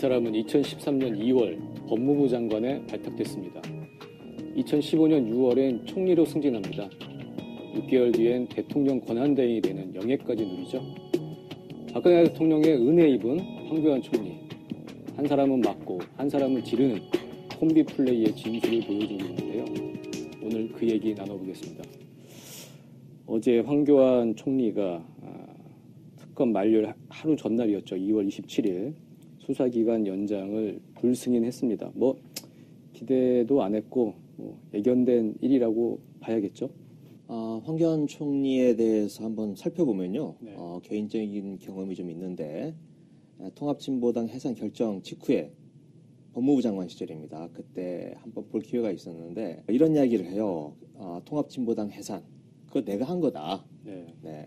사람은 2013년 2월 법무부 장관에 발탁됐습니다. 2015년 6월엔 총리로 승진합니다. 6개월 뒤엔 대통령 권한대행이 되는 영예까지 누리죠. 박근혜 대통령의 은혜 입은 황교안 총리. 한 사람은 맞고 한 사람은 지르는 콤비 플레이의 진수를 보여주고 있는데요. 오늘 그 얘기 나눠보겠습니다. 어제 황교안 총리가 특검 만료 하루 전날이었죠. 2월 27일 수사기간 연장을 불승인했습니다. 기대도 안 했고 예견된 일이라고 봐야겠죠. 황교안 총리에 대해서 한번 살펴보면요. 네. 개인적인 경험이 좀 있는데 통합진보당 해산 결정 직후에 법무부 장관 시절입니다. 그때 한번 볼 기회가 있었는데 이런 이야기를 해요. 통합진보당 해산 그거 내가 한 거다. 네. 네.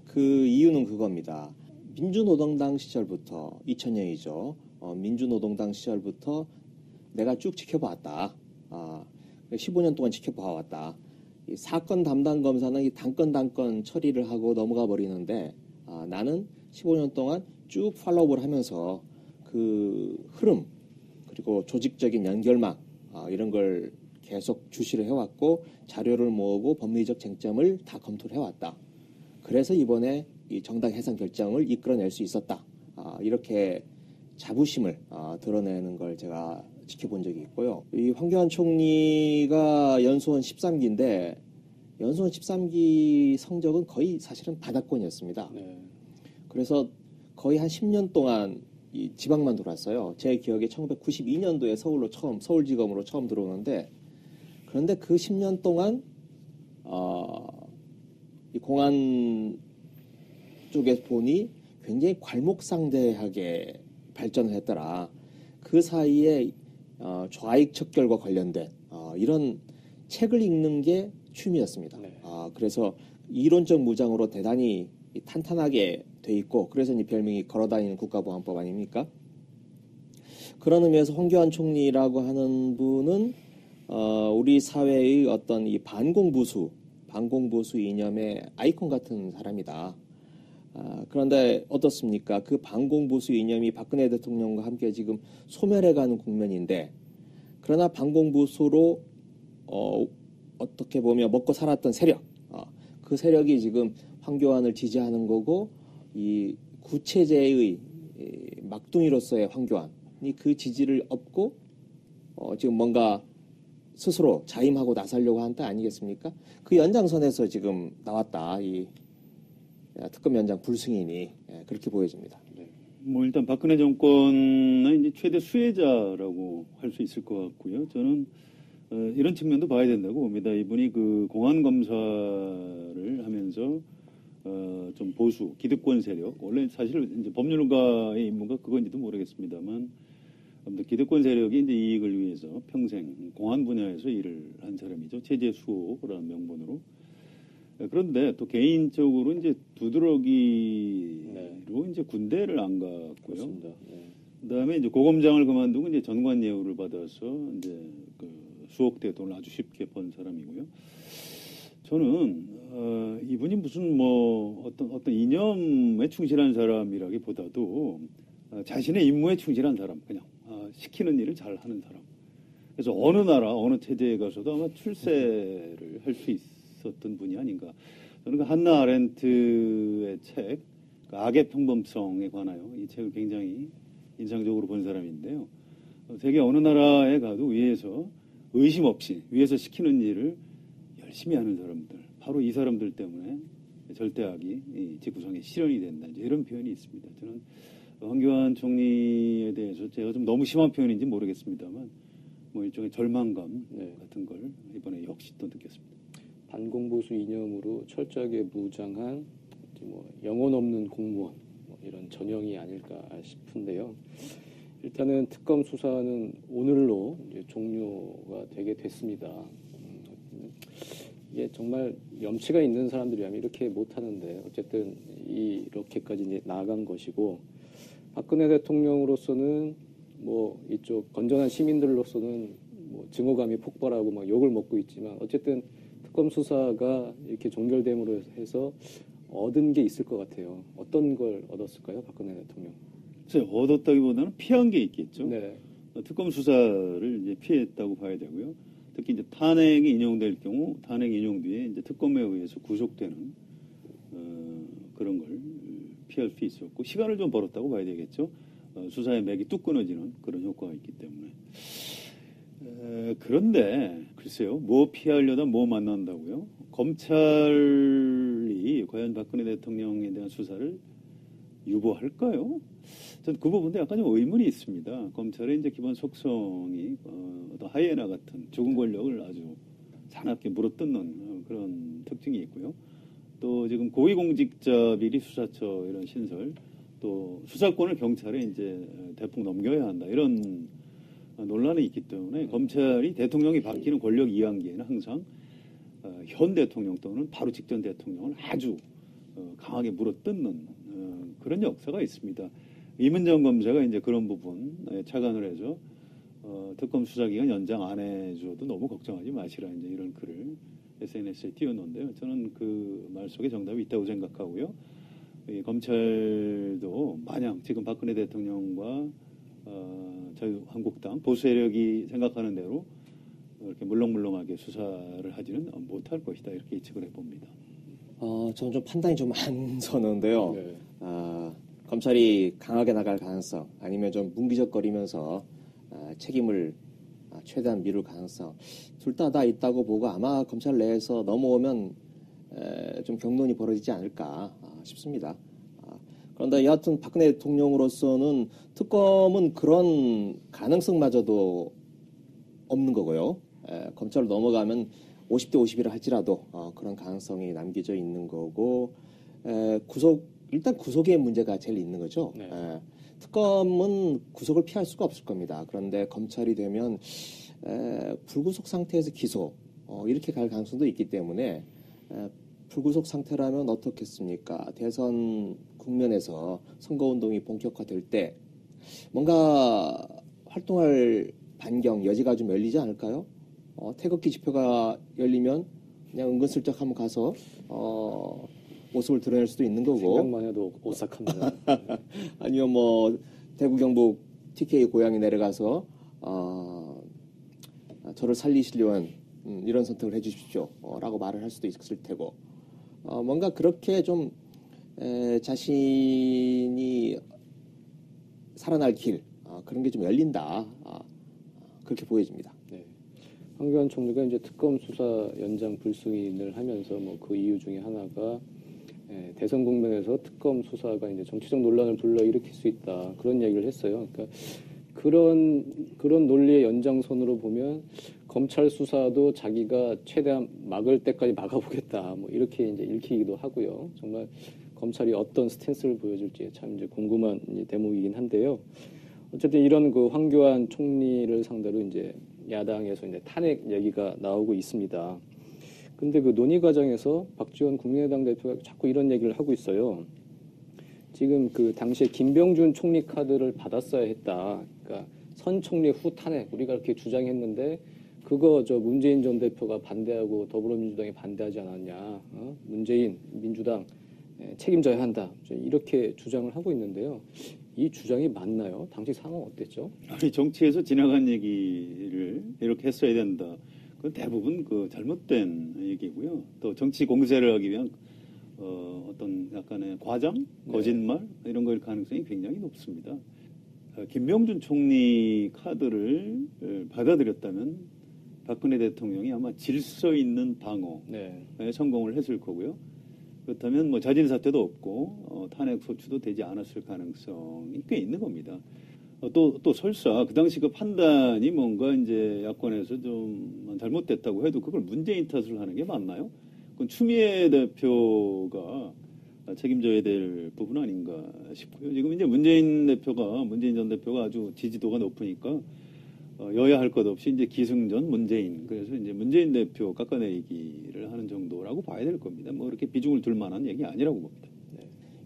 그 이유는 그겁니다. 민주노동당 시절부터 2000년이죠. 민주노동당 시절부터 내가 쭉 지켜봤다. 15년 동안 지켜봐왔다. 이 사건 담당 검사는 이 단건 처리를 하고 넘어가 버리는데 나는 15년 동안 쭉 팔로우를 하면서 그 흐름 그리고 조직적인 연결망 이런 걸 계속 주시를 해왔고 자료를 모으고 법리적 쟁점을 다 검토를 해왔다. 그래서 이번에 이 정당 해산 결정을 이끌어낼 수 있었다. 이렇게 자부심을 드러내는 걸 제가 지켜본 적이 있고요. 이 황교안 총리가 연수원 13기인데 연수원 13기 성적은 거의 사실은 바닥권이었습니다. 네. 그래서 거의 한 10년 동안 이 지방만 돌았어요. 제 기억에 1992년도에 서울지검으로 처음 들어오는데 그런데 그 10년 동안 이 공안 쪽에 보니 굉장히 괄목상대하게 발전을 했더라. 그 사이에 좌익 척결과 관련된 이런 책을 읽는 게 취미였습니다. 네. 그래서 이론적 무장으로 대단히 탄탄하게 돼 있고 그래서 이 별명이 걸어다니는 국가보안법 아닙니까? 그런 의미에서 황교안 총리라고 하는 분은 우리 사회의 어떤 이 반공보수 이념의 아이콘 같은 사람이다. 그런데 어떻습니까? 그 반공보수 이념이 박근혜 대통령과 함께 지금 소멸해가는 국면인데 그러나 반공보수로 어떻게 보면 먹고 살았던 세력 그 세력이 지금 황교안을 지지하는 거고 이 구체제의 막둥이로서의 황교안이 그 지지를 얻고 지금 뭔가 스스로 자임하고 나서려고 하는 때 아니겠습니까? 그 연장선에서 지금 나왔다. 이 특검 연장 불승인이 그렇게 보여집니다. 네. 일단 박근혜 정권의 이제 최대 수혜자라고 할 수 있을 것 같고요. 저는 이런 측면도 봐야 된다고 봅니다. 이분이 그 공안 검사를 하면서 좀 보수 기득권 세력 원래 사실 이제 법률가의 임무가 그건지도 모르겠습니다만 아무튼 기득권 세력이 이제 이익을 위해서 평생 공안 분야에서 일을 한 사람이죠. 체제 수호라는 명분으로. 그런데 또 개인적으로 이제 두드러기로 이제 군대를 안 갔고요. 네. 그다음에 이제 고검장을 그만두고 이제 전관 예우를 받아서 이제 그 수억대 돈을 아주 쉽게 번 사람이고요. 저는 이분이 무슨 어떤 이념에 충실한 사람이라기보다도 자신의 임무에 충실한 사람, 그냥 시키는 일을 잘 하는 사람. 그래서 어느 나라, 어느 체제에 가서도 아마 출세를 할 수 있었던 분이 아닌가. 저는 그 한나 아렌트의 책, 그 악의 평범성에 관하여 이 책을 굉장히 인상적으로 본 사람인데요. 세계 어느 나라에 가도 위에서 의심 없이 위에서 시키는 일을 열심히 하는 사람들, 바로 이 사람들 때문에 절대악이 지구상에 실현이 된다. 이제 이런 표현이 있습니다. 저는 황교안 총리에 대해서 제가 좀 너무 심한 표현인지 모르겠습니다만 일종의 절망감 같은 걸 이번에 역시 또 느꼈습니다. 반공보수 이념으로 철저하게 무장한 영혼 없는 공무원 이런 전형이 아닐까 싶은데요. 일단은 특검 수사는 오늘로 이제 종료가 되게 됐습니다. 이게 정말 염치가 있는 사람들이라면 이렇게 못하는데 어쨌든 이렇게까지 이제 나아간 것이고 박근혜 대통령으로서는 이쪽 건전한 시민들로서는 증오감이 폭발하고 막 욕을 먹고 있지만 어쨌든 특검 수사가 이렇게 종결됨으로 해서 얻은 게 있을 것 같아요. 어떤 걸 얻었을까요, 박근혜 대통령? 글쎄, 얻었다기보다는 피한 게 있겠죠. 네. 특검 수사를 이제 피했다고 봐야 되고요. 특히 이제 탄핵이 인용될 경우 탄핵 인용 뒤에 이제 특검에 의해서 구속되는 그런 걸 피할 수 있었고 시간을 좀 벌었다고 봐야 되겠죠. 수사의 맥이 뚝 끊어지는 그런 효과가 있기 때문에. 그런데 글쎄요, 뭐 피하려다 뭐 만난다고요? 검찰이 과연 박근혜 대통령에 대한 수사를 유보할까요? 전 그 부분도 약간 좀 의문이 있습니다. 검찰의 이제 기본 속성이 어떤 하이에나 같은 죽은 권력을 아주 사납게 물어뜯는 그런 특징이 있고요. 또 지금 고위공직자 비리 수사처 이런 신설, 또 수사권을 경찰에 이제 대폭 넘겨야 한다 이런 논란이 있기 때문에 검찰이 대통령이 바뀌는 권력 이완기에는 항상 현 대통령 또는 바로 직전 대통령을 아주 강하게 물어뜯는 그런 역사가 있습니다. 이문정 검사가 이제 그런 부분에 착안을 해서 특검 수사기간 연장 안 해줘도 너무 걱정하지 마시라 이제 이런 글을 SNS에 띄웠는데요. 저는 그 말 속에 정답이 있다고 생각하고요. 이 검찰도 마냥 지금 박근혜 대통령과 자유한국당 보수 세력이 생각하는 대로 이렇게 물렁물렁하게 수사를 하지는 못할 것이다 이렇게 예측을 해봅니다. 저는 좀 판단이 좀 안 서는데요. 네. 검찰이 강하게 나갈 가능성, 아니면 좀 뭉기적거리면서 책임을 최대한 미룰 가능성, 둘 다 있다고 보고 아마 검찰 내에서 넘어오면 좀 격론이 벌어지지 않을까 싶습니다. 그런데 여하튼 박근혜 대통령으로서는 특검은 그런 가능성마저도 없는 거고요. 검찰로 넘어가면 50대 50이라 할지라도 그런 가능성이 남겨져 있는 거고, 일단 구속의 문제가 제일 있는 거죠. 네. 특검은 구속을 피할 수가 없을 겁니다. 그런데 검찰이 되면 불구속 상태에서 기소 이렇게 갈 가능성도 있기 때문에 불구속 상태라면 어떻겠습니까? 대선 국면에서 선거운동이 본격화될 때 뭔가 활동할 반경 여지가 좀 열리지 않을까요? 태극기 집회가 열리면 그냥 은근슬쩍 한번 가서 모습을 드러낼 수도 있는 거고, 생각만 해도 오싹합니다. 아니면 뭐 대구 경북 TK 고향에 내려가서 저를 살리시려면 이런 선택을 해주십시오 라고 말을 할 수도 있을 테고, 뭔가 그렇게 좀 자신이 살아날 길 그런 게 좀 열린다 그렇게 보여집니다. 네. 황교안 총리가 이제 특검 수사 연장 불승인을 하면서 뭐 그 이유 중에 하나가 대선 국면에서 특검 수사가 이제 정치적 논란을 불러일으킬 수 있다 그런 얘기를 했어요. 그러니까 그런 논리의 연장선으로 보면 검찰 수사도 자기가 최대한 막을 때까지 막아보겠다 뭐 이렇게 이제 읽히기도 하고요. 정말 검찰이 어떤 스탠스를 보여줄지 참 이제 궁금한 이제 대목이긴 한데요. 어쨌든 이런 그 황교안 총리를 상대로 이제 야당에서 이제 탄핵 얘기가 나오고 있습니다. 근데 그 논의 과정에서 박지원 국민의당 대표가 자꾸 이런 얘기를 하고 있어요. 지금 그 당시에 김병준 총리 카드를 받았어야 했다. 그러니까 선 총리 후 탄핵 우리가 이렇게 주장했는데 그거 저 문재인 전 대표가 반대하고 더불어민주당이 반대하지 않았냐. 문재인 민주당 책임져야 한다. 이렇게 주장을 하고 있는데요. 이 주장이 맞나요? 당시 상황 어땠죠? 아니 정치에서 지나간 얘기를 이렇게 했어야 된다. 그건 대부분 그 잘못된 얘기고요. 또 정치 공세를 하기 위한 어떤 약간의 과장, 거짓말 이런 거일 가능성이 굉장히 높습니다. 김병준 총리 카드를 받아들였다면 박근혜 대통령이 아마 질서 있는 방어에 성공을 했을 거고요. 그렇다면 뭐 자진 사퇴도 없고 탄핵 소추도 되지 않았을 가능성이 꽤 있는 겁니다. 또 설사 그 당시 그 판단이 뭔가 이제 야권에서 좀 잘못됐다고 해도 그걸 문재인 탓을 하는 게 맞나요? 그건 추미애 대표가 책임져야 될 부분 아닌가 싶고요. 지금 이제 문재인 전 대표가 아주 지지도가 높으니까 여야 할 것 없이 이제 기승전 문재인, 그래서 이제 문재인 대표 깎아내리기를 하는 정도라고 봐야 될 겁니다. 뭐 이렇게 비중을 둘 만한 얘기 아니라고 봅니다.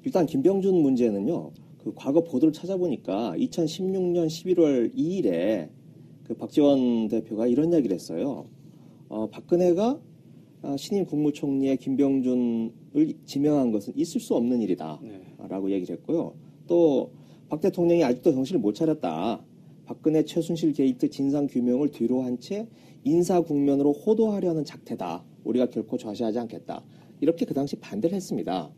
일단 김병준 문제는요. 그 과거 보도를 찾아보니까 2016년 11월 2일에 그 박지원 대표가 이런 이야기를 했어요. 박근혜가 신임 국무총리의 김병준을 지명한 것은 있을 수 없는 일이다 라고 얘기를 했고요. 또 박 대통령이 아직도 정신을 못 차렸다. 박근혜 최순실 게이트 진상 규명을 뒤로 한 채 인사 국면으로 호도하려는 작태다. 우리가 결코 좌시하지 않겠다. 이렇게 그 당시 반대를 했습니다.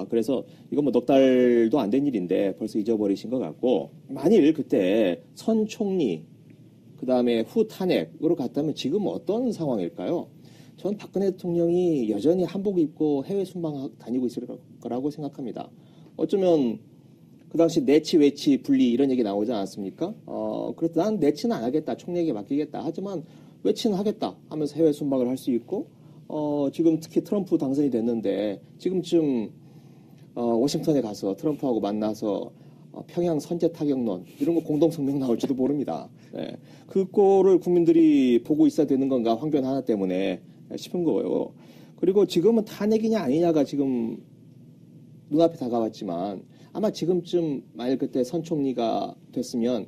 그래서 이건 뭐 넉 달도 안 된 일인데 벌써 잊어버리신 것 같고, 만일 그때 선 총리 그 다음에 후 탄핵으로 갔다면 지금 어떤 상황일까요? 전 박근혜 대통령이 여전히 한복 입고 해외 순방 다니고 있을 거라고 생각합니다. 어쩌면 그 당시 내치 외치 분리 이런 얘기 나오지 않았습니까? 그래서 난 내치는 안 하겠다, 총리에게 맡기겠다. 하지만 외치는 하겠다 하면서 해외 순방을 할 수 있고, 지금 특히 트럼프 당선이 됐는데 지금쯤 워싱턴에 가서 트럼프하고 만나서 평양 선제 타격론 이런 거 공동 성명 나올지도 모릅니다. 네. 그 꼴을 국민들이 보고 있어야 되는 건가, 황교안 하나 때문에 싶은 거예요. 그리고 지금은 탄핵이냐 아니냐가 지금 눈앞에 다가왔지만 아마 지금쯤 만일 그때 선 총리가 됐으면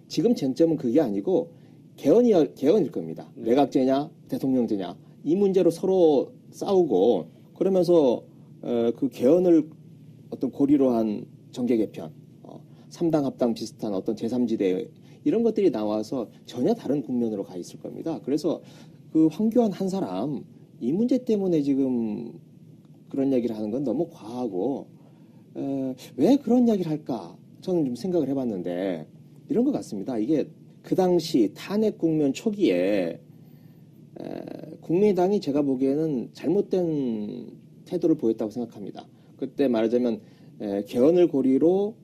지금 쟁점은 그게 아니고 개헌일 겁니다. 내각제냐 대통령제냐 이 문제로 서로 싸우고, 그러면서 그 개헌을 어떤 고리로 한 정계 개편, 3당 합당 비슷한 어떤 제3지대 이런 것들이 나와서 전혀 다른 국면으로 가 있을 겁니다. 그래서 그 황교안 한 사람 이 문제 때문에 지금 그런 얘기를 하는 건 너무 과하고, 왜 그런 이야기를 할까 저는 좀 생각을 해봤는데 이런 것 같습니다. 이게 그 당시 탄핵 국면 초기에 국민의당이 제가 보기에는 잘못된 태도를 보였다고 생각합니다. 그때 말하자면 개헌을 고리로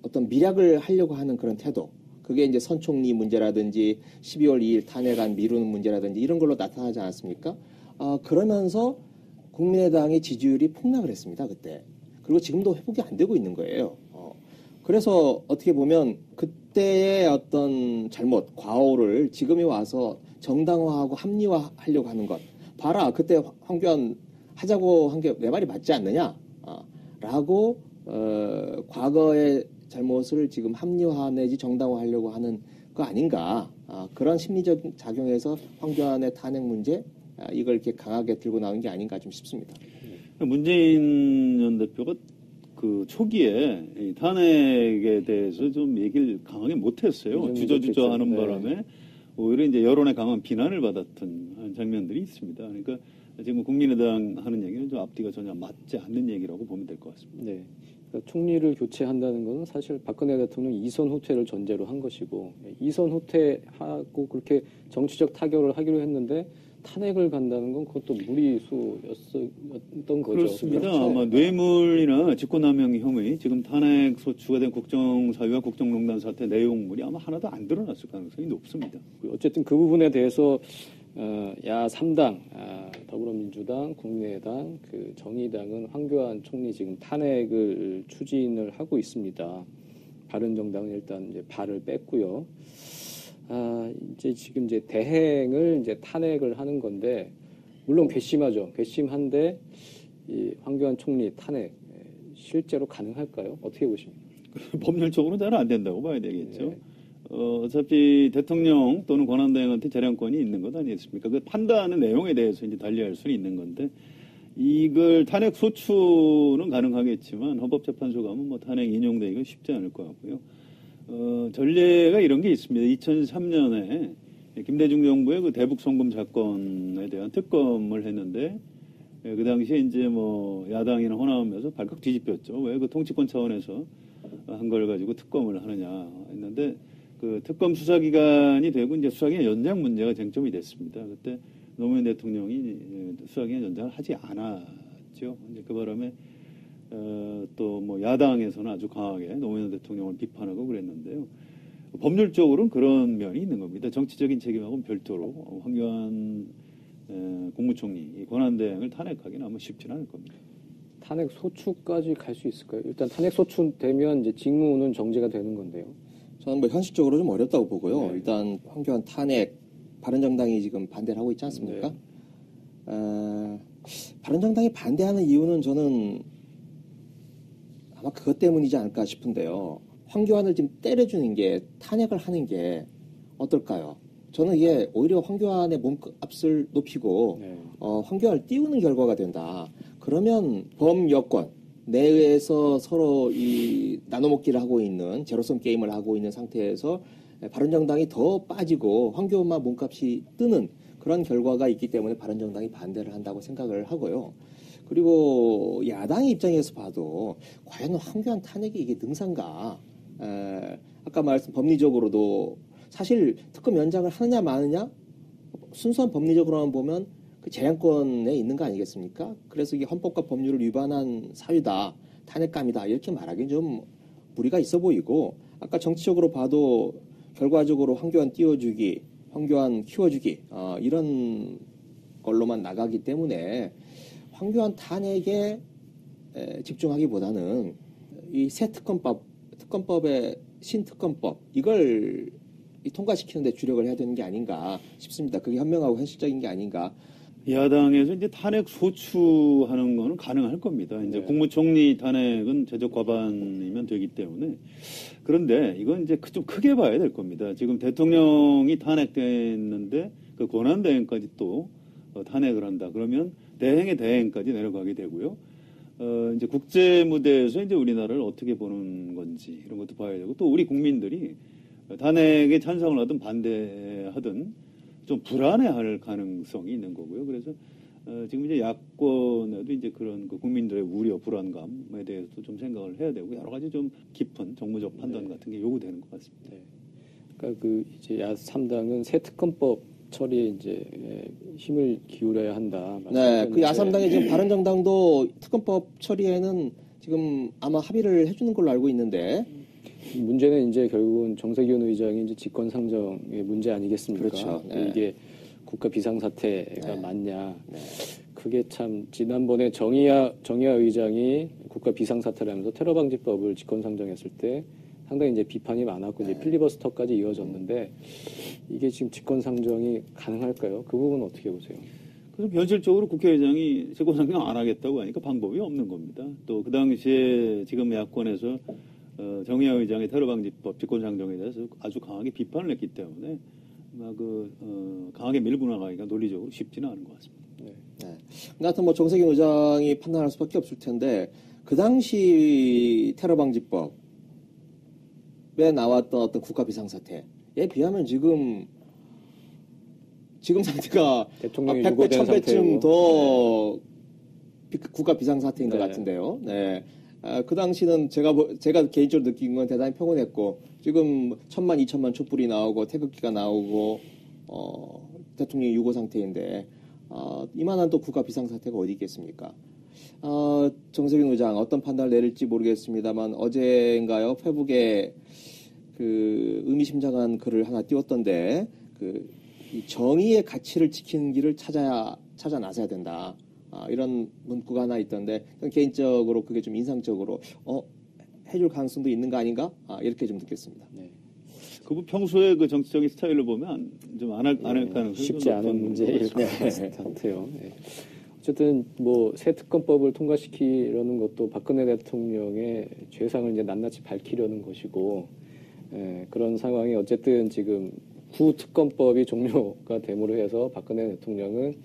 어떤 밀약을 하려고 하는 그런 태도, 그게 이제 선 총리 문제라든지 12월 2일 탄핵안 미루는 문제라든지 이런 걸로 나타나지 않았습니까? 그러면서 국민의당의 지지율이 폭락을 했습니다, 그때. 그리고 지금도 회복이 안 되고 있는 거예요. 그래서 어떻게 보면 그때의 어떤 잘못, 과오를 지금에 와서 정당화하고 합리화하려고 하는 것. 봐라, 그때 황교안 하자고 한 게 내 말이 맞지 않느냐? 라고 과거의 잘못을 지금 합리화 내지 정당화하려고 하는 거 아닌가. 그런 심리적 작용에서 황교안의 탄핵 문제, 이걸 이렇게 강하게 들고 나온 게 아닌가 좀 싶습니다. 문재인 전 대표가 그 초기에 이 탄핵에 대해서 좀 얘기를 강하게 못했어요. 주저주저 하는 바람에 오히려 이제 여론의 강한 비난을 받았던 장면들이 있습니다. 그러니까 지금 국민의당 하는 얘기는 좀 앞뒤가 전혀 맞지 않는 얘기라고 보면 될 것 같습니다. 네. 그러니까 총리를 교체한다는 것은 사실 박근혜 대통령 이선 후퇴를 전제로 한 것이고, 이선 후퇴하고 그렇게 정치적 타결을 하기로 했는데 탄핵을 간다는 건 그것도 무리수였던 거죠. 그렇습니다. 그렇죠? 아마 뇌물이나 직권남용 혐의, 지금 탄핵 소추가 된 국정사위와 국정농단 사태 내용물이 아마 하나도 안 드러났을 가능성이 높습니다. 어쨌든 그 부분에 대해서 야 3당 더불어민주당, 국민의당, 그 정의당은 황교안 총리 지금 탄핵을 추진을 하고 있습니다. 바른정당은 일단 이제 발을 뺐고요. 이제 지금 이제 대행을 이제 탄핵을 하는 건데, 물론 괘씸하죠. 괘씸한데 이 황교안 총리 탄핵 실제로 가능할까요? 어떻게 보십니까? 법률적으로는 잘 안 된다고 봐야 되겠죠. 어차피 대통령 또는 권한대행한테 재량권이 있는 것 아니겠습니까? 그 판단하는 내용에 대해서 이제 달리할 수는 있는 건데, 이걸 탄핵 소추는 가능하겠지만 헌법재판소 가면 뭐 탄핵 인용되기가 쉽지 않을 것 같고요. 전례가 이런 게 있습니다. 2003년에 김대중 정부의 그 대북 송금 사건에 대한 특검을 했는데, 그 당시에 이제 뭐 야당이나 호남하면서 발칵 뒤집혔죠. 왜 그 통치권 차원에서 한 걸 가지고 특검을 하느냐 했는데, 그 특검 수사기간이 되고 이제 수사기간 연장 문제가 쟁점이 됐습니다. 그때 노무현 대통령이 수사기간 연장을 하지 않았죠. 이제 그 바람에 또 뭐 야당에서는 아주 강하게 노무현 대통령을 비판하고 그랬는데요. 법률적으로는 그런 면이 있는 겁니다. 정치적인 책임하고는 별도로 황교안 국무총리 권한대행을 탄핵하기는 아마 쉽지는 않을 겁니다. 탄핵 소추까지 갈 수 있을까요? 일단 탄핵 소추 되면 이제 직무는 정지가 되는 건데요. 저는 뭐 현실적으로 좀 어렵다고 보고요. 네. 일단 황교안 탄핵 바른정당이 지금 반대를 하고 있지 않습니까? 바른정당이 반대하는 이유는 저는 아마 그것 때문이지 않을까 싶은데요. 황교안을 지금 때려주는 게, 탄핵을 하는 게 어떨까요? 저는 이게 오히려 황교안의 몸값을 높이고 황교안을 띄우는 결과가 된다. 그러면 범여권, 내에서 서로 이 나눠먹기를 하고 있는 제로섬 게임을 하고 있는 상태에서 바른정당이 더 빠지고 황교안만 몸값이 뜨는 그런 결과가 있기 때문에 바른정당이 반대를 한다고 생각을 하고요. 그리고 야당의 입장에서 봐도 과연 황교안 탄핵이 이게 능사인가? 아까 말씀 법리적으로도 사실 특검 연장을 하느냐 마느냐 순수한 법리적으로만 보면 그 재량권에 있는 거 아니겠습니까? 그래서 이게 헌법과 법률을 위반한 사유다, 탄핵감이다 이렇게 말하기는 좀 무리가 있어 보이고 아까 정치적으로 봐도 결과적으로 황교안 띄워주기, 황교안 키워주기 이런 걸로만 나가기 때문에 황교안 탄핵에 집중하기보다는 이 새 특검법의 신특검법 이걸 통과시키는 데 주력을 해야 되는 게 아닌가 싶습니다. 그게 현명하고 현실적인 게 아닌가. 야당에서 이제 탄핵 소추하는 거는 가능할 겁니다. 이제 네. 국무총리 탄핵은 제적 과반이면 되기 때문에. 그런데 이건 이제 좀 크게 봐야 될 겁니다. 지금 대통령이 탄핵됐는데 그 권한대행까지 또 탄핵을 한다. 그러면 대행의 대행까지 내려가게 되고요. 이제 국제 무대에서 이제 우리나라를 어떻게 보는 건지 이런 것도 봐야 되고 또 우리 국민들이 탄핵에 찬성을 하든 반대하든 좀 불안해할 가능성이 있는 거고요. 그래서 지금 이제 야권에도 이제 그런 그 국민들의 우려, 불안감에 대해서도 좀 생각을 해야 되고 여러 가지 좀 깊은 정무적 판단 같은 게 요구되는 것 같습니다. 네. 그러니까 그 이제 야3당은 새 특검법 처리에 이제 힘을 기울여야 한다. 네, 그 야3당이 지금 바른정당도 특검법 처리에는 지금 아마 합의를 해주는 걸로 알고 있는데. 문제는 이제 결국은 정세균 의장이 이제 직권상정의 문제 아니겠습니까? 그렇죠. 네. 이게 국가 비상사태가 네. 맞냐? 네. 그게 참 지난번에 정의화 의장이 국가 비상사태를 하면서 테러방지법을 직권상정했을 때 상당히 이제 비판이 많았고 이제 필리버스터까지 이어졌는데 이게 지금 직권상정이 가능할까요? 그 부분은 어떻게 보세요? 그래서 현실적으로 국회의장이 직권상정 안 하겠다고 하니까 방법이 없는 겁니다. 또 그 당시에 지금 야권에서 정의화 의장의 테러방지법 직권상정에 대해서 아주 강하게 비판을 했기 때문에 아마 강하게 밀고 나가기가 논리적으로 쉽지는 않은 것 같습니다. 네. 네. 하여튼 뭐 정세균 의장이 판단할 수밖에 없을 텐데 그 당시 테러방지법에 나왔던 어떤 국가 비상사태에 비하면 지금 상태가 대통령이 100배, 유고된 1000배쯤 상태고. 더 국가 비상사태인 것 네. 같은데요. 네. 그 당시는 제가 개인적으로 느낀 건 대단히 평온했고 지금 1000만, 2000만 촛불이 나오고 태극기가 나오고 대통령이 유고 상태인데 이만한 또 국가 비상사태가 어디 있겠습니까? 정세균 의장 어떤 판단을 내릴지 모르겠습니다만 어제인가요? 페북에 그 의미심장한 글을 하나 띄웠던데 이 정의의 가치를 지키는 길을 찾아 나서야 된다. 이런 문구가 하나 있던데 개인적으로 그게 좀 인상적으로 해줄 가능성도 있는 거 아닌가? 이렇게 좀 느꼈습니다. 네. 그분 평소에 그 정치적인 스타일을 보면 좀 안 할 가능성이 쉽지 않은 문제일 것 같아요. 네. 어쨌든 뭐 새 특검법을 통과시키려는 것도 박근혜 대통령의 죄상을 이제 낱낱이 밝히려는 것이고 그런 상황이 어쨌든 지금 구특검법이 종료가 됨으로 해서 박근혜 대통령은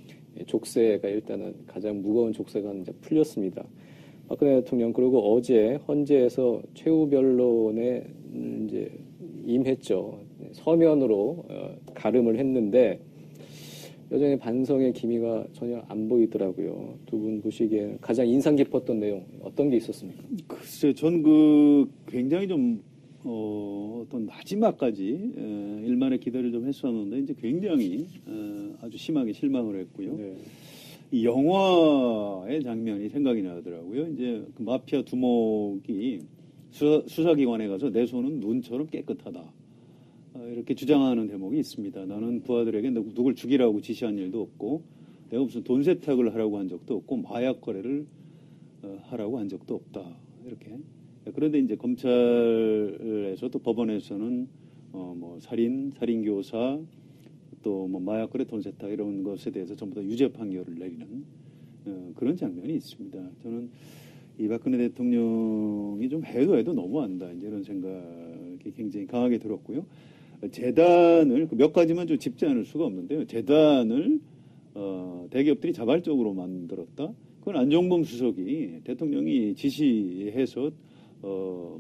족쇄가 일단은 가장 무거운 족쇄가 이제 풀렸습니다. 박근혜 대통령 그리고 어제 헌재에서 최후 변론에 이제 임했죠. 서면으로 가름을 했는데 여전히 반성의 기미가 전혀 안 보이더라고요. 두 분 보시기에 가장 인상 깊었던 내용 어떤 게 있었습니까? 글쎄, 전 굉장히 좀 어떤 마지막까지 일만의 기대를 좀 했었는데 이제 굉장히 아주 심하게 실망을 했고요. 네. 이 영화의 장면이 생각이 나더라고요. 이제 그 마피아 두목이 수사기관에 가서 내 손은 눈처럼 깨끗하다. 이렇게 주장하는 대목이 있습니다. 나는 부하들에게 누굴 죽이라고 지시한 일도 없고 내가 무슨 돈 세탁을 하라고 한 적도 없고 마약 거래를 하라고 한 적도 없다. 이렇게. 그런데 이제 검찰에서 또 법원에서는 뭐 살인교사 또 뭐 마약 거래 돈 세탁 이런 것에 대해서 전부 다 유죄 판결을 내리는 그런 장면이 있습니다. 저는 이 박근혜 대통령이 좀 해도 너무한다. 이제 이런 생각이 굉장히 강하게 들었고요. 재단을 몇 가지만 좀 짚지 않을 수가 없는데요. 재단을 대기업들이 자발적으로 만들었다. 그건 안종범 수석이 대통령이 지시해서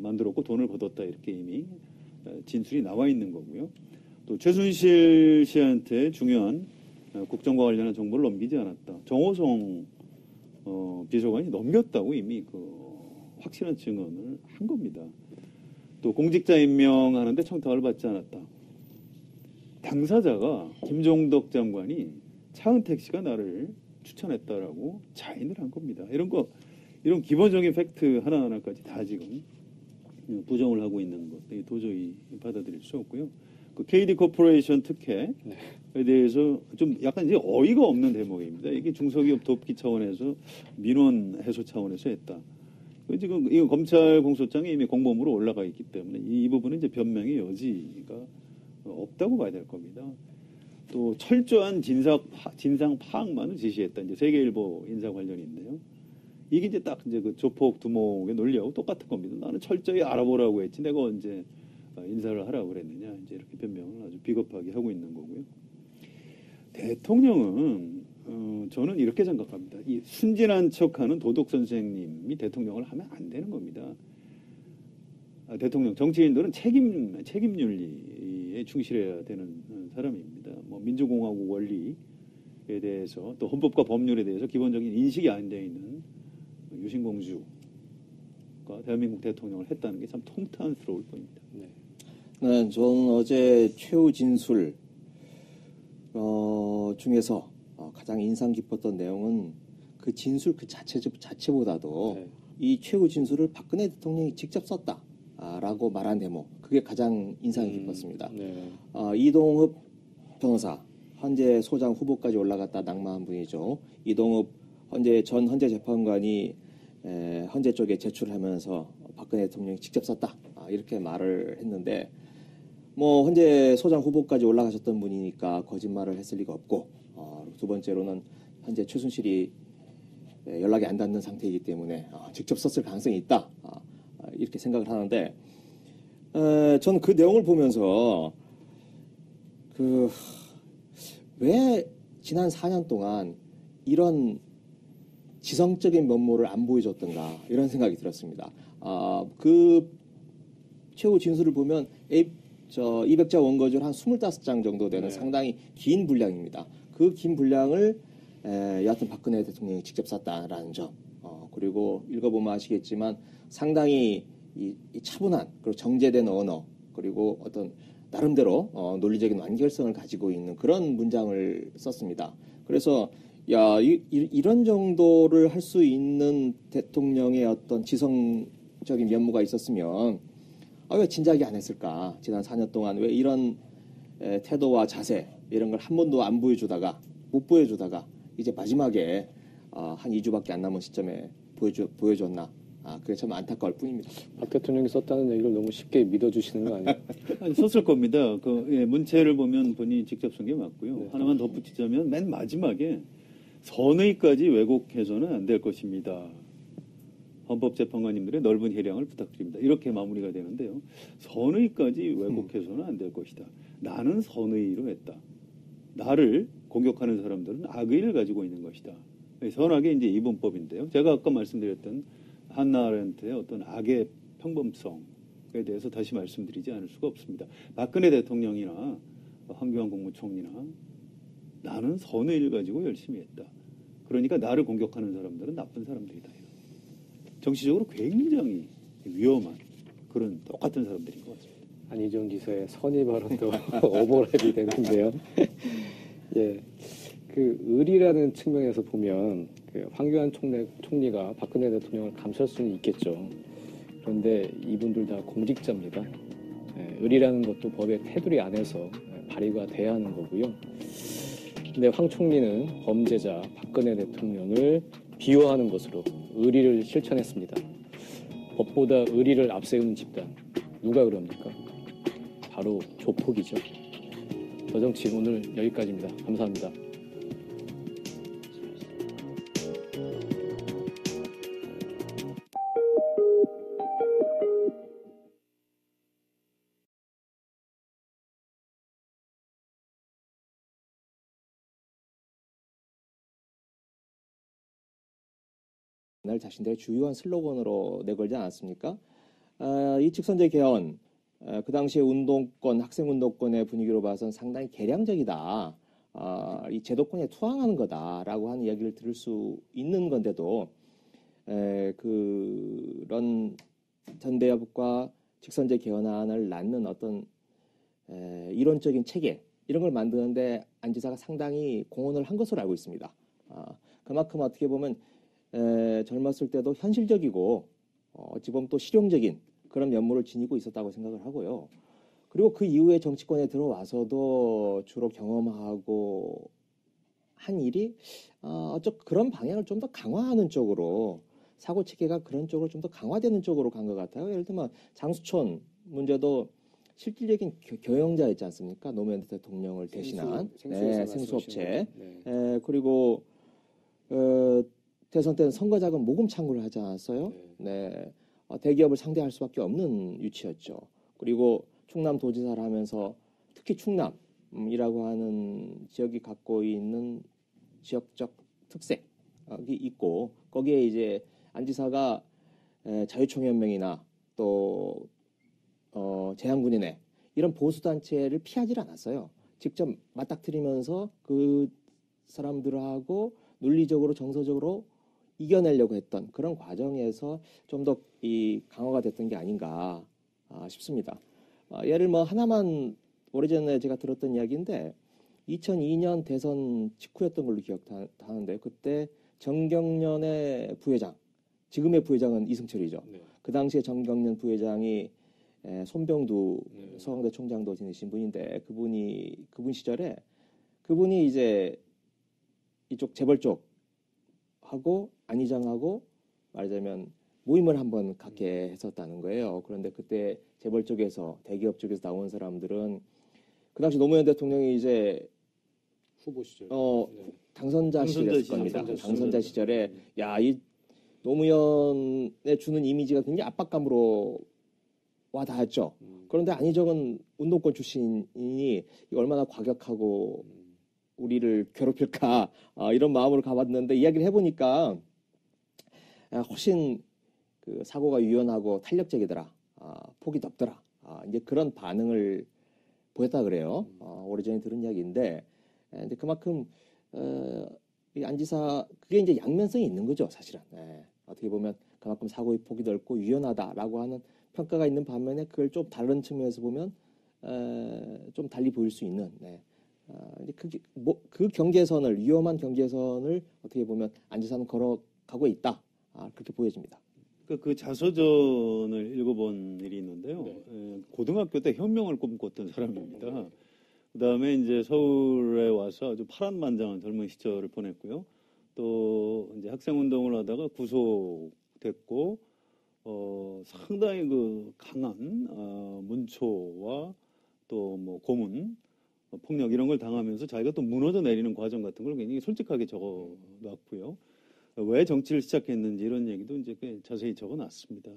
만들었고 돈을 걷었다 이렇게 이미 진술이 나와 있는 거고요. 또 최순실 씨한테 중요한 국정과 관련한 정보를 넘기지 않았다. 정호성 비서관이 넘겼다고 이미 그 확실한 증언을 한 겁니다. 또 공직자 임명하는데 청탁을 받지 않았다. 당사자가 김종덕 장관이 차은택 씨가 나를 추천했다라고 자인을 한 겁니다. 이런 기본적인 팩트 하나하나까지 다 지금 부정을 하고 있는 것 도저히 받아들일 수 없고요. 그 KD 코퍼레이션 특혜에 대해서 좀 약간 이제 어이가 없는 대목입니다. 이게 중소기업 돕기 차원에서 민원 해소 차원에서 했다. 지금 이거 검찰 공소장에 이미 공범으로 올라가 있기 때문에 이 부분은 이제 변명의 여지가 없다고 봐야 될 겁니다. 또 철저한 진상 파악만을 지시했다. 이제 세계일보 인사 관련인데요. 이게 이제 딱 이제 그 조폭 두목의 논리하고 똑같은 겁니다. 나는 철저히 알아보라고 했지 내가 언제 인사를 하라고 그랬느냐. 이제 이렇게 변명을 아주 비겁하게 하고 있는 거고요. 대통령은 저는 이렇게 생각합니다. 이 순진한 척하는 도덕 선생님이 대통령을 하면 안 되는 겁니다. 대통령 정치인들은 책임 윤리에 충실해야 되는 사람입니다. 뭐 민주공화국 원리에 대해서 또 헌법과 법률에 대해서 기본적인 인식이 안 되어 있는 유신공주가 대한민국 대통령을 했다는 게 참 통탄스러울 뿐입니다. 네, 저는 어제 최후 진술 중에서 가장 인상 깊었던 내용은 그 진술 그 자체보다도 네. 이 최후 진술을 박근혜 대통령이 직접 썼다라고 말한 대목 그게 가장 인상이 깊었습니다. 네. 이동흡 변호사 헌재 소장 후보까지 올라갔다 낙마한 분이죠. 이동흡 전 헌재 재판관이 헌재 쪽에 제출하면서 박근혜 대통령이 직접 썼다 이렇게 말을 했는데 뭐 헌재 소장 후보까지 올라가셨던 분이니까 거짓말을 했을 리가 없고 두 번째로는 현재 최순실이 연락이 안 닿는 상태이기 때문에 직접 썼을 가능성이 있다 이렇게 생각을 하는데 저는 그 내용을 보면서 왜 지난 4년 동안 이런 지성적인 면모를 안 보여줬던가 이런 생각이 들었습니다. 그 최후 진술을 보면 200자 원고지를 한 25장 정도 되는 상당히 긴 분량입니다. 그 긴 분량을 여하튼 박근혜 대통령이 직접 썼다라는 점 그리고 읽어보면 아시겠지만 상당히 이 차분한 그리고 정제된 언어 그리고 어떤 나름대로 논리적인 완결성을 가지고 있는 그런 문장을 썼습니다. 그래서 이런 정도를 할 수 있는 대통령의 어떤 지성적인 면모가 있었으면 왜 진작에 안 했을까? 지난 4년 동안 왜 이런 태도와 자세 이런 걸 한 번도 못 보여주다가 이제 마지막에 한 2주밖에 안 남은 시점에 보여줬나? 그게 참 안타까울 뿐입니다. 박 대통령이 썼다는 얘기를 너무 쉽게 믿어주시는 거 아니에요? 아니, 썼을 겁니다. 문체를 보면 본인이 직접 쓴 게 맞고요. 하나만 덧붙이자면 맨 마지막에 선의까지 왜곡해서는 안 될 것입니다. 헌법재판관님들의 넓은 해량을 부탁드립니다. 이렇게 마무리가 되는데요. 선의까지 왜곡해서는 안 될 것이다. 나는 선의로 했다. 나를 공격하는 사람들은 악의를 가지고 있는 것이다. 선악의 이제 이분법인데요. 제가 아까 말씀드렸던 한나 아렌트의 어떤 악의 평범성에 대해서 다시 말씀드리지 않을 수가 없습니다. 박근혜 대통령이나 황교안 국무총리나 나는 선의를 가지고 열심히 했다. 그러니까 나를 공격하는 사람들은 나쁜 사람들이다. 정치적으로 굉장히 위험한 그런 똑같은 사람들인 것 같습니다. 안희정 지사의 선의 발언도 오버랩이 되는데요. 예, 그 의리라는 측면에서 보면 황교안 총리가 박근혜 대통령을 감쌀 수는 있겠죠. 그런데 이분들 다 공직자입니다. 예, 의리라는 것도 법의 테두리 안에서 발휘가 돼야 하는 거고요. 근데 황 총리는 범죄자 박근혜 대통령을 비호하는 것으로 의리를 실천했습니다. 법보다 의리를 앞세우는 집단 누가 그럽니까? 바로 조폭이죠. 저정치 오늘 여기까지입니다. 감사합니다. 자신들의 주요한 슬로건으로 내걸지 않았습니까? 이 직선제 개헌, 그 당시에 운동권, 학생운동권의 분위기로 봐서는 상당히 개량적이다. 이 제도권에 투항하는 거다라고 하는 이야기를 들을 수 있는 건데도 그런 전대협과 직선제 개헌안을 낳는 어떤 이론적인 체계 이런 걸 만드는데 안 지사가 상당히 공헌을 한 것으로 알고 있습니다. 그만큼 어떻게 보면 젊었을 때도 현실적이고 어찌 보면 또 실용적인 그런 면모를 지니고 있었다고 생각을 하고요. 그리고 그 이후에 정치권에 들어와서도 주로 경험하고 한 일이 어쩌 그런 방향을 좀 더 강화하는 쪽으로 사고 체계가 그런 쪽으로 좀 더 강화되는 쪽으로 간 것 같아요. 예를 들면 장수촌 문제도 실질적인 경영자였지 않습니까? 노무현 대통령을 대신한 생수업체. 그리고 대선 때는 선거자금 모금 창구를 하지 않았어요? 네. 대기업을 상대할 수밖에 없는 위치였죠. 그리고 충남도지사를 하면서 특히 충남이라고 하는 지역이 갖고 있는 지역적 특색이 있고 거기에 이제 안 지사가 자유총연맹이나 또 재향군인회 이런 보수단체를 피하지 않았어요. 직접 맞닥뜨리면서 그 사람들하고 논리적으로 정서적으로 이겨내려고 했던 그런 과정에서 좀 더 이 강화가 됐던 게 아닌가 싶습니다. 예를 뭐 하나만 오래전에 제가 들었던 이야기인데 2002년 대선 직후였던 걸로 기억하는데 그때 정경련의 부회장, 지금의 부회장은 이승철이죠. 그 당시에 정경련 부회장이 손병두 서강대 총장도 지내신 분인데 그분 시절에 그분이 이제 이쪽 재벌 쪽하고 안희정하고 말하자면 모임을 한번 갖게 했었다는 거예요. 그런데 그때 재벌 쪽에서 대기업 쪽에서 나온 사람들은 그 당시 노무현 대통령이 이제 후보 시절 당선자 시절이었을 겁니다. 당선자 시절에 야, 이 노무현에 주는 이미지가 굉장히 압박감으로 와 닿았죠. 그런데 안희정은 운동권 출신이니 얼마나 과격하고 우리를 괴롭힐까 이런 마음으로 가봤는데 이야기를 해보니까 훨씬 그 사고가 유연하고 탄력적이더라. 폭이 넓더라. 이제 그런 반응을 보였다 그래요. 오래전에 들은 이야기인데 근데 그만큼 이 안지사 그게 이제 양면성이 있는 거죠, 사실은. 어떻게 보면 그만큼 사고의 폭이 넓고 유연하다라고 하는 평가가 있는 반면에 그걸 좀 다른 측면에서 보면 좀 달리 보일 수 있는. 그게 그 경계선을 위험한 경계선을 어떻게 보면 안지사는 걸어가고 있다. 그렇게 보여집니다. 그 자서전을 읽어본 일이 있는데요. 고등학교 때 혁명을 꿈꿨던 사람입니다. 그다음에 이제 서울에 와서 아주 파란만장한 젊은 시절을 보냈고요. 또 이제 학생운동을 하다가 구속됐고 상당히 그 강한 문초와 또 뭐 고문, 폭력 이런 걸 당하면서 자기가 또 무너져 내리는 과정 같은 걸 굉장히 솔직하게 적어놨고요. 왜 정치를 시작했는지 이런 얘기도 이제 꽤 자세히 적어놨습니다.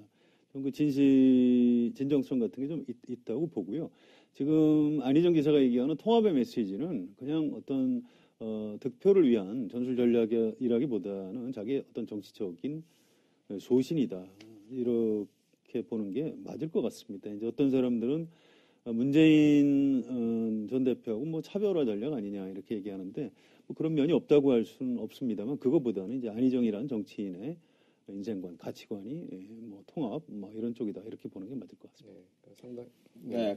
그 진정성 같은 게 좀 있다고 보고요. 지금 안희정 기사가 얘기하는 통합의 메시지는 그냥 어떤 득표를 위한 전술 전략이라기보다는 자기의 어떤 정치적인 소신이다. 이렇게 보는 게 맞을 것 같습니다. 이제 어떤 사람들은 문재인 전 대표하고 뭐 차별화 전략 아니냐 이렇게 얘기하는데 뭐 그런 면이 없다고 할 수는 없습니다만 그거보다는 이제 안희정이라는 정치인의 인생관, 가치관이 뭐 통합 뭐 이런 쪽이다 이렇게 보는 게 맞을 것 같습니다. 상당히.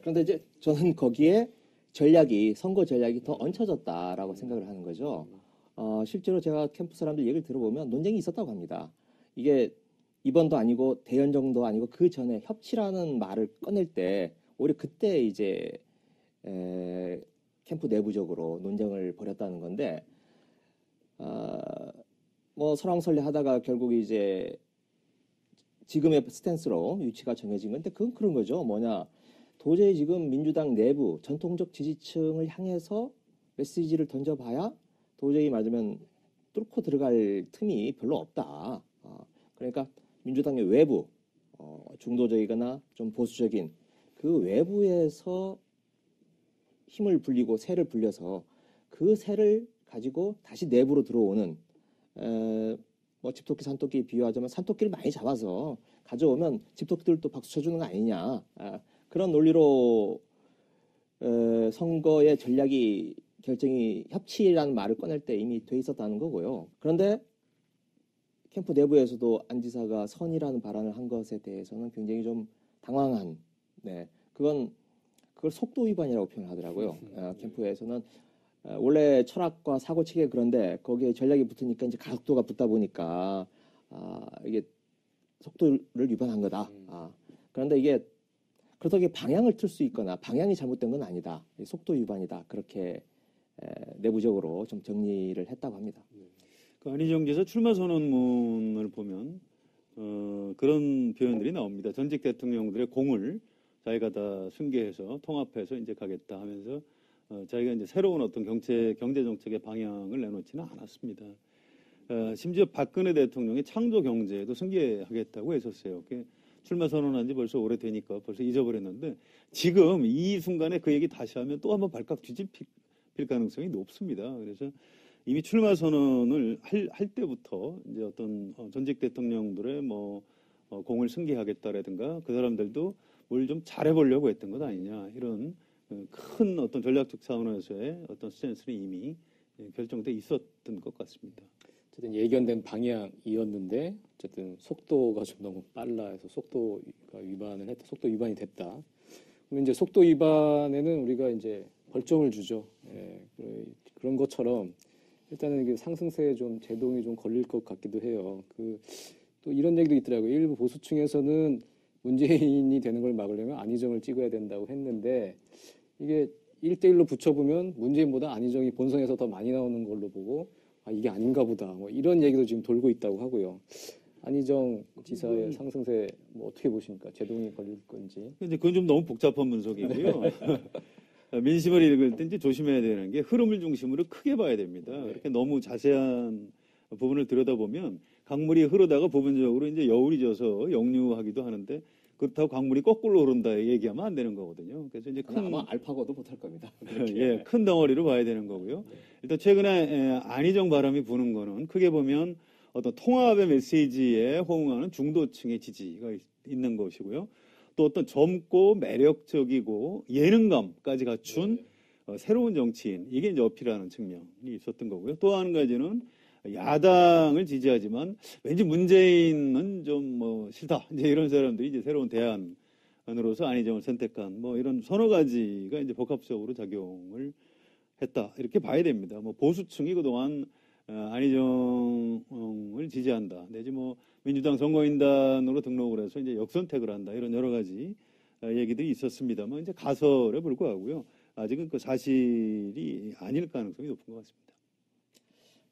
그런데 이제 저는 거기에 선거 전략이 더 얹혀졌다라고 생각을 하는 거죠. 실제로 제가 캠프 사람들 얘기를 들어보면 논쟁이 있었다고 합니다. 이게 이번도 아니고 대연정도 아니고 그 전에 협치라는 말을 꺼낼 때 오히려 그때 이제 캠프 내부적으로 논쟁을 벌였다는 건데 뭐 설왕설래 하다가 결국 이제 지금의 스탠스로 위치가 정해진 건데 그건 그런 거죠. 뭐냐 도저히 지금 민주당 내부 전통적 지지층을 향해서 메시지를 던져봐야 도저히 맞으면 뚫고 들어갈 틈이 별로 없다. 그러니까 민주당의 외부 중도적이거나 좀 보수적인 그 외부에서 힘을 불리고 세를 불려서 그 세를 가지고 다시 내부로 들어오는 뭐 집토끼 산토끼 비유하자면 산토끼를 많이 잡아서 가져오면 집토끼들도 박수 쳐주는 거 아니냐. 그런 논리로 선거의 전략이 결정이 협치라는 말을 꺼낼 때 이미 돼 있었다는 거고요. 그런데 캠프 내부에서도 안 지사가 선이라는 발언을 한 것에 대해서는 굉장히 좀 당황한, 그걸 속도 위반이라고 표현하더라고요. 캠프에서는 원래 철학과 사고체계 그런데 거기에 전략이 붙으니까 이제 가속도가 붙다 보니까 이게 속도를 위반한 거다. 그런데 이게 그렇다고 방향을 틀 수 있거나 방향이 잘못된 건 아니다. 속도 위반이다. 그렇게 내부적으로 좀 정리를 했다고 합니다. 그 안희정 지사 출마 선언문을 보면 그런 표현들이 나옵니다. 전직 대통령들의 공을 자기가 다 승계해서 통합해서 이제 가겠다 하면서 자기가 이제 새로운 어떤 경제 정책의 방향을 내놓지는 않았습니다. 심지어 박근혜 대통령의 창조 경제에도 승계하겠다고 했었어요. 출마 선언한 지 벌써 오래되니까 벌써 잊어버렸는데 지금 이 순간에 그 얘기 다시 하면 또 한번 발칵 뒤집힐 가능성이 높습니다. 그래서 이미 출마 선언을 할 때부터 이제 어떤 전직 대통령들의 공을 승계하겠다라든가 그 사람들도 뭘 좀 잘해보려고 했던 것 아니냐 이런 큰 어떤 전략적 차원에서의 어떤 스탠스는 이미 결정돼 있었던 것 같습니다. 어쨌든 예견된 방향이었는데 어쨌든 속도가 좀 너무 빨라 해서 속도 위반이 됐다. 그럼 이제 속도 위반에는 우리가 이제 벌점을 주죠. 그런 것처럼 일단은 이게 상승세에 좀 제동이 좀 걸릴 것 같기도 해요. 또 이런 얘기도 있더라고요. 일부 보수층에서는 문재인이 되는 걸 막으려면 안희정을 찍어야 된다고 했는데 이게 1대1로 붙여보면 문재인보다 안희정이 본선에서 더 많이 나오는 걸로 보고 이게 아닌가 보다. 뭐 이런 얘기도 지금 돌고 있다고 하고요. 안희정 지사의 상승세 어떻게 보십니까? 제동이 걸릴 건지. 근데 그건 좀 너무 복잡한 분석이고요. 민심을 읽을 때 이제 조심해야 되는 게 흐름을 중심으로 크게 봐야 됩니다. 이렇게 너무 자세한 부분을 들여다보면 강물이 흐르다가 부분적으로 이제 여울이 져서 역류하기도 하는데 그렇다고 강물이 거꾸로 흐른다 얘기하면 안 되는 거거든요. 그래서 이제 아마 알파고도 못할 겁니다. 예, 큰 덩어리로 봐야 되는 거고요. 일단 최근에 안희정 바람이 부는 거는 크게 보면 어떤 통합의 메시지에 호응하는 중도층의 지지가 있는 것이고요. 또 어떤 젊고 매력적이고 예능감까지 갖춘 새로운 정치인, 이게 이제 어필하는 측면이 있었던 거고요. 또 한 가지는 야당을 지지하지만 왠지 문재인은 좀 싫다. 이제 이런 사람들이 이제 새로운 대안으로서 안희정을 선택한 이런 서너 가지가 이제 복합적으로 작용을 했다. 이렇게 봐야 됩니다. 보수층이 그동안 안희정을 지지한다. 내지 민주당 선거인단으로 등록을 해서 이제 역선택을 한다. 이런 여러 가지 얘기들이 있었습니다만 이제 가설에 불과하고요. 아직은 그 사실이 아닐 가능성이 높은 것 같습니다.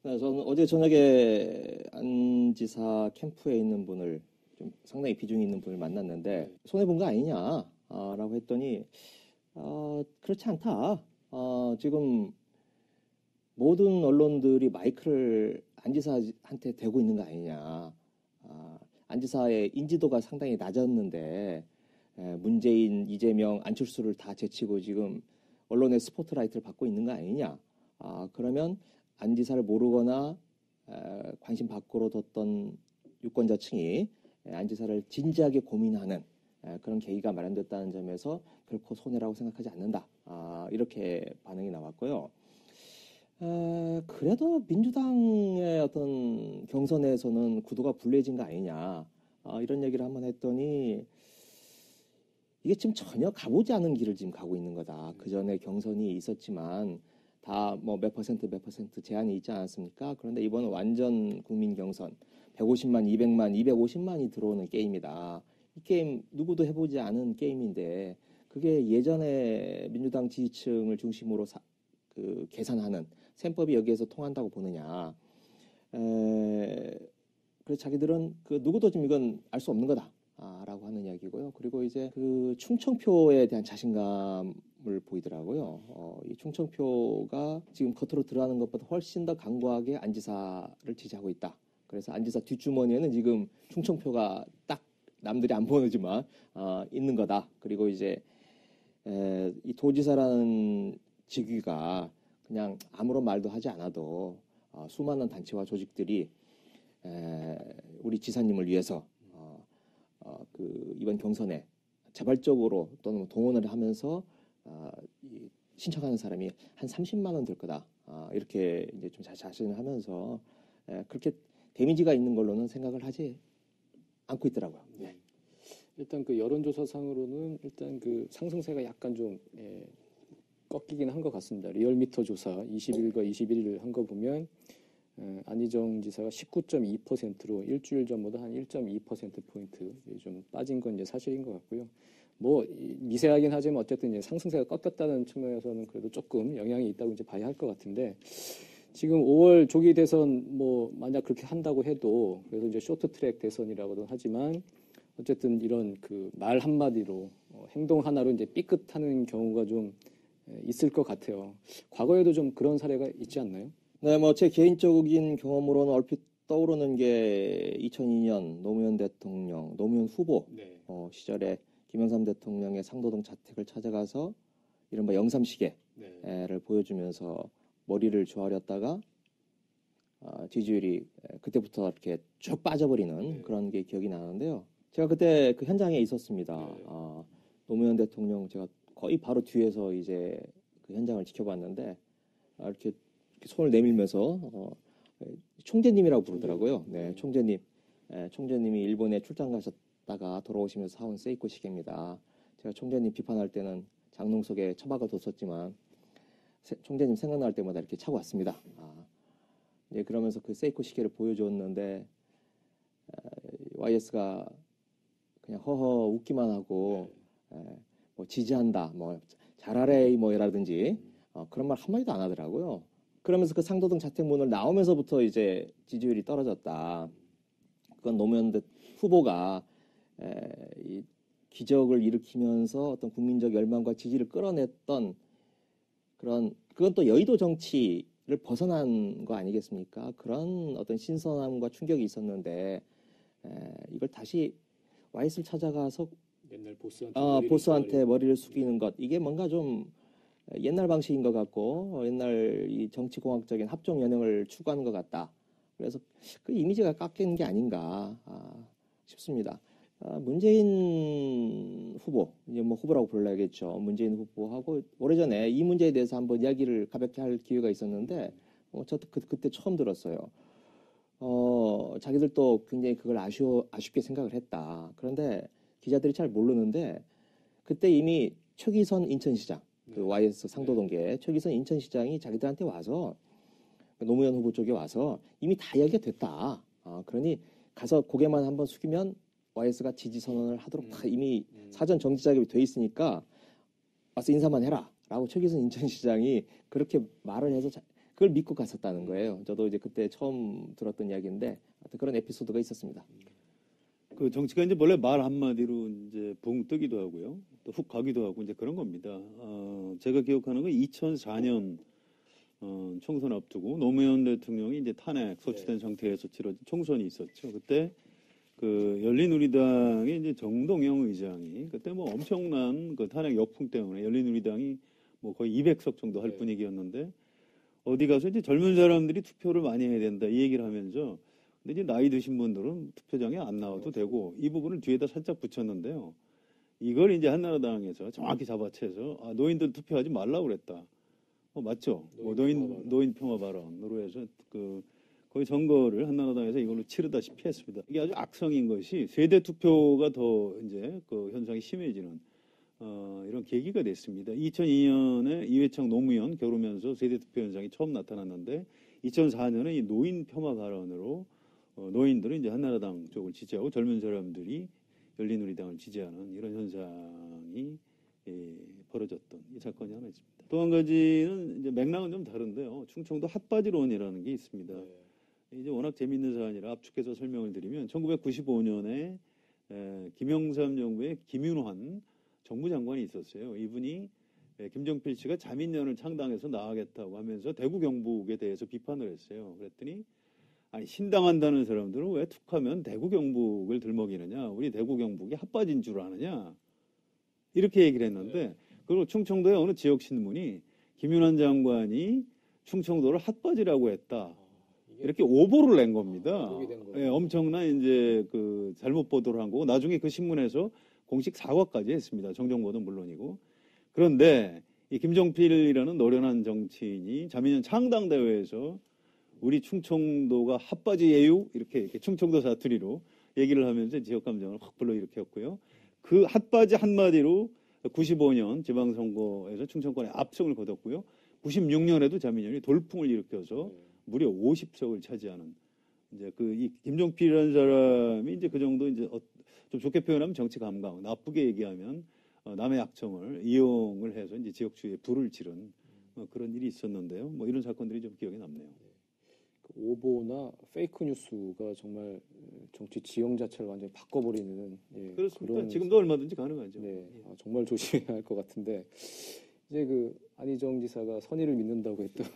저는 어제 저녁에 안 지사 캠프에 있는 분을 좀 상당히 비중이 있는 분을 만났는데 손해본 거 아니냐라고 했더니 그렇지 않다. 지금 모든 언론들이 마이크를 안 지사한테 대고 있는 거 아니냐. 안 지사의 인지도가 상당히 낮았는데 문재인, 이재명, 안철수를 다 제치고 지금 언론의 스포트라이트를 받고 있는 거 아니냐. 그러면 안 지사를 모르거나 관심 밖으로 뒀던 유권자층이 안 지사를 진지하게 고민하는 그런 계기가 마련됐다는 점에서 결코 손해라고 생각하지 않는다. 이렇게 반응이 나왔고요. 그래도 민주당의 어떤 경선에서는 구도가 불리해진 거 아니냐. 이런 얘기를 한번 했더니 이게 지금 전혀 가보지 않은 길을 지금 가고 있는 거다. 그 전에 경선이 있었지만 다 몇 퍼센트 제한이 있지 않았습니까? 그런데 이번은 완전 국민 경선 150만, 200만, 250만이 들어오는 게임이다. 이 게임 누구도 해보지 않은 게임인데 그게 예전에 민주당 지지층을 중심으로 계산하는 셈법이 여기에서 통한다고 보느냐. 그래서 자기들은 누구도 지금 이건 알 수 없는 거다. 라고 하는 이야기고요. 그리고 이제 그 충청표에 대한 자신감을 보이더라고요. 이 충청표가 지금 겉으로 드러나는 것보다 훨씬 더 강고하게 안 지사를 지지하고 있다. 그래서 안 지사 뒷주머니에는 지금 충청표가 딱 남들이 안 보이지만 있는 거다. 그리고 이제 이 도지사라는 직위가 그냥 아무런 말도 하지 않아도 수많은 단체와 조직들이 우리 지사님을 위해서 이번 경선에 자발적으로 또는 동원을 하면서 신청하는 사람이 한 30만 원 될 거다. 이렇게 이제 좀 자신을 하면서 그렇게 데미지가 있는 걸로는 생각을 하지 않고 있더라고요. 네. 일단 그 여론조사상으로는 일단 그 상승세가 약간 좀 꺾이긴 한 것 같습니다. 리얼미터 조사 20일과 21일 한 거 보면 안희정 지사가 19.2%로 일주일 전보다 한 1.2%포인트 좀 빠진 건 이제 사실인 것 같고요. 뭐 미세하긴 하지만 어쨌든 이제 상승세가 꺾였다는 측면에서는 그래도 조금 영향이 있다고 이제 봐야 할 것 같은데 지금 5월 조기 대선 뭐 만약 그렇게 한다고 해도 그래서 이제 쇼트트랙 대선이라고도 하지만 어쨌든 이런 그 말 한마디로 행동 하나로 이제 삐끗하는 경우가 좀 있을 것 같아요. 과거에도 좀 그런 사례가 있지 않나요? 네, 뭐 제 개인적인 경험으로는 얼핏 떠오르는 게 2002년 노무현 대통령, 노무현 후보 네. 시절에 김영삼 대통령의 상도동 자택을 찾아가서 이른바 영삼시계를 네. 보여주면서 머리를 조아렸다가 지지율이 그때부터 이렇게 쭉 빠져버리는 네. 그런 게 기억이 나는데요. 제가 그때 그 현장에 있었습니다. 네. 노무현 대통령 제가 거의 바로 뒤에서 이제 그 현장을 지켜봤는데 이렇게 손을 내밀면서 총재님이라고 부르더라고요. 네, 총재님. 총재님이 일본에 출장 가셨다가 돌아오시면서 사온 세이코 시계입니다. 제가 총재님 비판할 때는 장롱 속에 처박아 뒀었지만 총재님 생각날 때마다 이렇게 차고 왔습니다. 네, 그러면서 그 세이코 시계를 보여줬는데 YS가 그냥 허허 웃기만 하고 뭐 지지한다, 뭐 잘하래 뭐라든지 그런 말 한마디도 안 하더라고요. 그러면서 그 상도동 자택문을 나오면서부터 이제 지지율이 떨어졌다. 그건 노무현 후보가 이 기적을 일으키면서 어떤 국민적 열망과 지지를 끌어냈던 그건 또 여의도 정치를 벗어난 거 아니겠습니까? 그런 어떤 신선함과 충격이 있었는데 이걸 다시 YS를 찾아가서 옛날 보스한테 머리를 숙이는 것 이게 뭔가 좀 옛날 방식인 것 같고 옛날 이 정치공학적인 합종 연영을 추구하는 것 같다. 그래서 그 이미지가 깎이는 게 아닌가 싶습니다. 문재인 후보 이제 뭐 후보라고 불러야겠죠. 문재인 후보하고 오래전에 이 문제에 대해서 한번 이야기를 가볍게 할 기회가 있었는데 저도 그때 처음 들었어요. 자기들도 굉장히 그걸 아쉽게 생각을 했다. 그런데 기자들이 잘 모르는데 그때 이미 최기선 인천시장 그 YS 상도동계 최기선 인천시장이 자기들한테 와서 노무현 후보 쪽에 와서 이미 다 이야기가 됐다. 그러니 가서 고개만 한번 숙이면 YS가 지지 선언을 하도록 다 이미 사전 정지 작업이 돼 있으니까 와서 인사만 해라. 라고 최기선 인천시장이 그렇게 말을 해서 그걸 믿고 갔었다는 거예요. 저도 이제 그때 처음 들었던 이야기인데 그런 에피소드가 있었습니다. 그 정치가 이제 원래 말 한마디로 이제 붕 뜨기도 하고요. 또 훅 가기도 하고 이제 그런 겁니다. 제가 기억하는 건 2004년 총선 앞두고 노무현 대통령이 이제 탄핵 소추된 상태에서 치러진 총선이 있었죠. 그때 그 열린우리당의 이제 정동영 의장이 그때 뭐 엄청난 그 탄핵 역풍 때문에 열린우리당이 뭐 거의 200석 정도 할 분위기였는데 어디 가서 이제 젊은 사람들이 투표를 많이 해야 된다 이 얘기를 하면서 근데 이제 나이 드신 분들은 투표장에 안 나와도 되고 이 부분을 뒤에다 살짝 붙였는데요. 이걸 이제 한나라당에서 정확히 잡아채서 노인들 투표하지 말라고 그랬다. 맞죠? 노인 평화 발언으로 해서 거의 선거를 한나라당에서 이걸로 치르다시피 했습니다. 이게 아주 악성인 것이 세대 투표가 더 이제 그 현상이 심해지는 이런 계기가 됐습니다. 2002년에 이회창 노무현 겨루면서 세대 투표 현상이 처음 나타났는데 2004년에 이 노인 폄하 발언으로 노인들은 이제 한나라당 쪽을 지지하고 젊은 사람들이 열린우리당을 지지하는 이런 현상이 벌어졌던 이 사건이 하나 있습니다. 또 한 가지는 이제 맥락은 좀 다른데요. 충청도 핫바지론이라는 게 있습니다. 이제 워낙 재밌는 사안이라 압축해서 설명을 드리면 1995년에 김영삼 정부의 김윤환 정부 장관이 있었어요. 이분이 김정필 씨가 자민련을 창당해서 나가겠다고 하면서 대구 경북에 대해서 비판을 했어요. 그랬더니 아니 신당한다는 사람들은 왜 툭하면 대구 경북을 들먹이느냐? 우리 대구 경북이 핫바지인 줄 아느냐? 이렇게 얘기를 했는데 그리고 충청도의 어느 지역 신문이 김윤환 장관이 충청도를 핫바지라고 했다. 이렇게 오보를 낸 겁니다. 그렇게 된 거예요. 예, 엄청난 이제 그 잘못 보도를 한 거고 나중에 그 신문에서 공식 사과까지 했습니다. 정정보도 물론이고. 그런데 이 김종필이라는 노련한 정치인이 자민련 창당대회에서 우리 충청도가 핫바지 예유 이렇게 충청도 사투리로 얘기를 하면서 지역 감정을 확 불러일으켰고요. 그 핫바지 한마디로 95년 지방선거에서 충청권에 압승을 거뒀고요. 96년에도 자민련이 돌풍을 일으켜서 무려 50석을 차지하는 이제 그 이 김종필이라는 사람이 이제 그 정도 이제 좀 좋게 표현하면 정치 감각, 나쁘게 얘기하면 남의 약점을 이용을 해서 이제 지역주의에 불을 지른 그런 일이 있었는데요. 뭐 이런 사건들이 좀 기억에 남네요. 그 오보나 페이크 뉴스가 정말 정치 지형 자체를 완전히 바꿔버리는 그렇습니다. 그런 지금도 얼마든지 가능하죠. 네, 정말 조심해야 할 것 같은데 이제 그 안희정 지사가 선의를 믿는다고 했던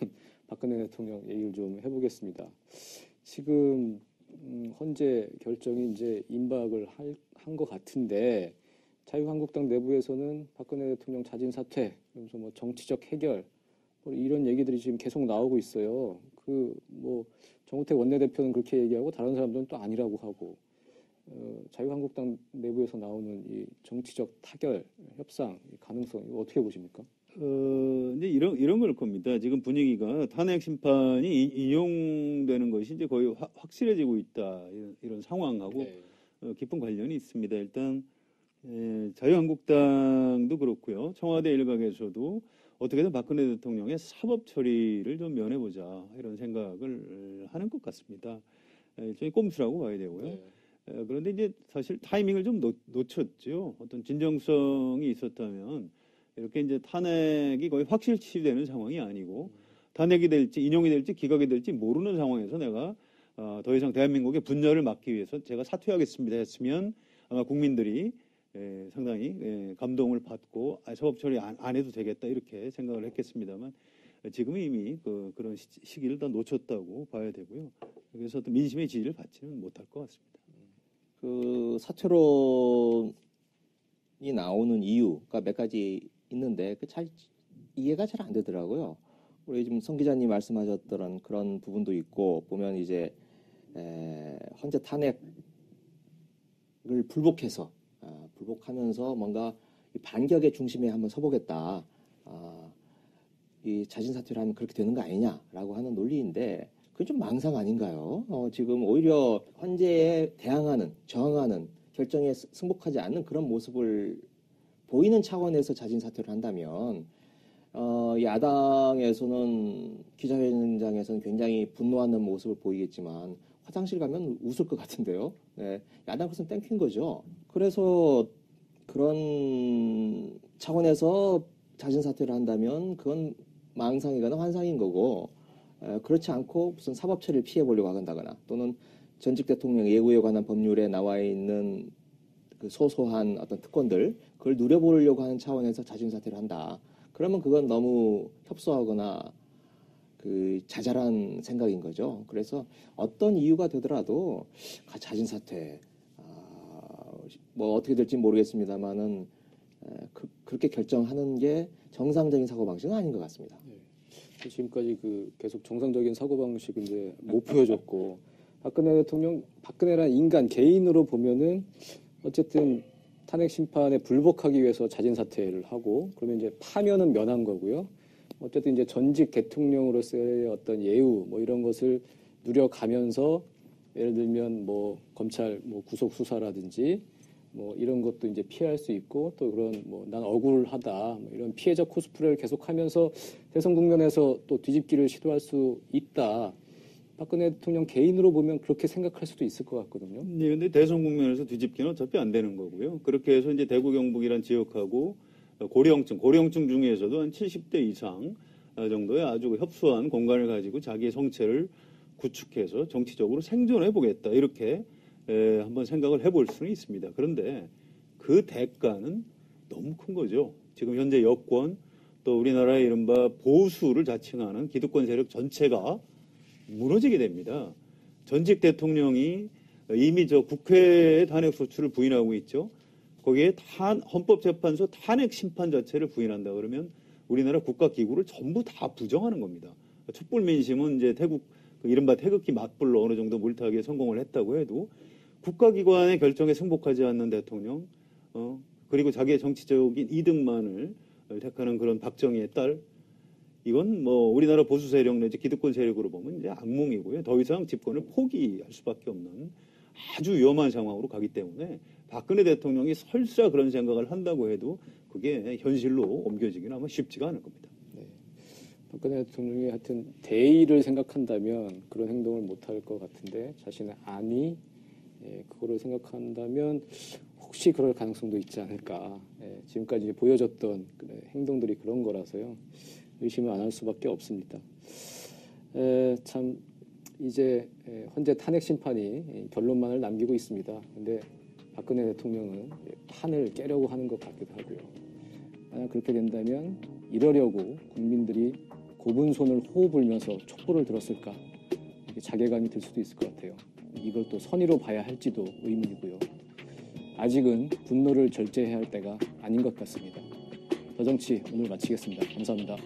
박근혜 대통령 얘기를 좀 해보겠습니다. 지금 헌재 결정이 이제 임박을 한 것 같은데 자유한국당 내부에서는 박근혜 대통령 자진 사퇴, 그러면서 뭐 정치적 해결 뭐 이런 얘기들이 지금 계속 나오고 있어요. 그 뭐 정우택 원내대표는 그렇게 얘기하고 다른 사람들은 또 아니라고 하고 자유한국당 내부에서 나오는 이 정치적 타결, 협상 가능성 이거 어떻게 보십니까? 이제 이런 걸 겁니다. 지금 분위기가 탄핵 심판이 인용되는 것이 이제 거의 확실해지고 있다 이런 상황하고 깊은 관련이 있습니다. 일단 자유한국당도 그렇고요. 청와대 일각에서도 어떻게든 박근혜 대통령의 사법 처리를 좀 면해보자 이런 생각을 하는 것 같습니다. 저희 꼼수라고 봐야 되고요. 그런데 이제 사실 타이밍을 좀 놓쳤죠. 어떤 진정성이 있었다면 이렇게 이제 탄핵이 거의 확실시되는 상황이 아니고 탄핵이 될지 인용이 될지 기각이 될지 모르는 상황에서 내가 더 이상 대한민국의 분열을 막기 위해서 제가 사퇴하겠습니다 했으면 아마 국민들이 상당히 감동을 받고 사법 처리 안 해도 되겠다 이렇게 생각을 했겠습니다만 지금은 이미 그런 시기를 다 놓쳤다고 봐야 되고요. 그래서 또 민심의 지지를 받지는 못할 것 같습니다. 그 사퇴론이 나오는 이유가 몇 가지 있는데 잘 이해가 잘 안 되더라고요. 우리 지금 성 기자님 말씀하셨던 그런 부분도 있고 보면 이제 헌재 탄핵을 불복하면서 뭔가 반격의 중심에 한번 서보겠다. 이 자진 사퇴를 하면 그렇게 되는 거 아니냐라고 하는 논리인데 그건 좀 망상 아닌가요? 지금 오히려 헌재에 대항하는, 저항하는 결정에 승복하지 않는 그런 모습을 보이는 차원에서 자진 사퇴를 한다면 야당에서는 기자회견장에서는 굉장히 분노하는 모습을 보이겠지만 화장실 가면 웃을 것 같은데요. 네, 야당으로서는 땡큐인 거죠. 그래서 그런 차원에서 자진 사퇴를 한다면 그건 망상이거나 환상인 거고 그렇지 않고 무슨 사법 처리를 피해 보려고 한다거나 또는 전직 대통령 예우에 관한 법률에 나와 있는 그 소소한 어떤 특권들 그걸 누려보려고 하는 차원에서 자진 사퇴를 한다. 그러면 그건 너무 협소하거나 그 자잘한 생각인 거죠. 그래서 어떤 이유가 되더라도 자진 사퇴 뭐 어떻게 될지 모르겠습니다만은 그렇게 결정하는 게 정상적인 사고 방식은 아닌 것 같습니다. 지금까지 그 계속 정상적인 사고 방식을 이제 못 보여줬고 박근혜 대통령 박근혜란 인간 개인으로 보면은 어쨌든 탄핵 심판에 불복하기 위해서 자진 사퇴를 하고 그러면 이제 파면은 면한 거고요. 어쨌든 이제 전직 대통령으로서의 어떤 예우 뭐 이런 것을 누려가면서 예를 들면 뭐 검찰 뭐 구속 수사라든지 뭐 이런 것도 이제 피할 수 있고 또 그런 뭐 난 억울하다 뭐 이런 피해자 코스프레를 계속하면서 대선 국면에서 또 뒤집기를 시도할 수 있다. 박근혜 대통령 개인으로 보면 그렇게 생각할 수도 있을 것 같거든요. 네, 근데 대선 국면에서 뒤집기는 어차피 안 되는 거고요. 그렇게 해서 이제 대구 경북이란 지역하고 고령층 중에서도 한 70대 이상 정도의 아주 협소한 공간을 가지고 자기의 성체를 구축해서 정치적으로 생존해 보겠다 이렇게 한번 생각을 해볼 수는 있습니다. 그런데 그 대가는 너무 큰 거죠. 지금 현재 여권 또 우리나라의 이른바 보수를 자칭하는 기득권 세력 전체가 무너지게 됩니다. 전직 대통령이 이미 저 국회의 탄핵 소추를 부인하고 있죠. 거기에 헌법재판소 탄핵 심판 자체를 부인한다 그러면 우리나라 국가기구를 전부 다 부정하는 겁니다. 촛불 민심은 이제 태국 그 이른바 태극기 맞불로 어느 정도 물타기에 성공을 했다고 해도 국가기관의 결정에 승복하지 않는 대통령, 그리고 자기의 정치적인 이득만을 택하는 그런 박정희의 딸, 이건 뭐 우리나라 보수 세력 내지 기득권 세력으로 보면 이제 악몽이고요. 더 이상 집권을 포기할 수밖에 없는 아주 위험한 상황으로 가기 때문에 박근혜 대통령이 설사 그런 생각을 한다고 해도 그게 현실로 옮겨지기는 아마 쉽지가 않을 겁니다. 박근혜 대통령이 하여튼 대의를 생각한다면 그런 행동을 못할 것 같은데 자신의 안위 그거를 생각한다면 혹시 그럴 가능성도 있지 않을까. 지금까지 보여줬던 행동들이 그런 거라서요. 의심을 안 할 수밖에 없습니다. 참 이제 헌재 탄핵 심판이 결론만을 남기고 있습니다. 근데 박근혜 대통령은 판을 깨려고 하는 것 같기도 하고요. 만약 그렇게 된다면 이러려고 국민들이 곱은 손을 호흡 불면서 촛불을 들었을까? 자괴감이 들 수도 있을 것 같아요. 이걸 또 선의로 봐야 할지도 의문이고요. 아직은 분노를 절제해야 할 때가 아닌 것 같습니다. 더 정치 오늘 마치겠습니다. 감사합니다.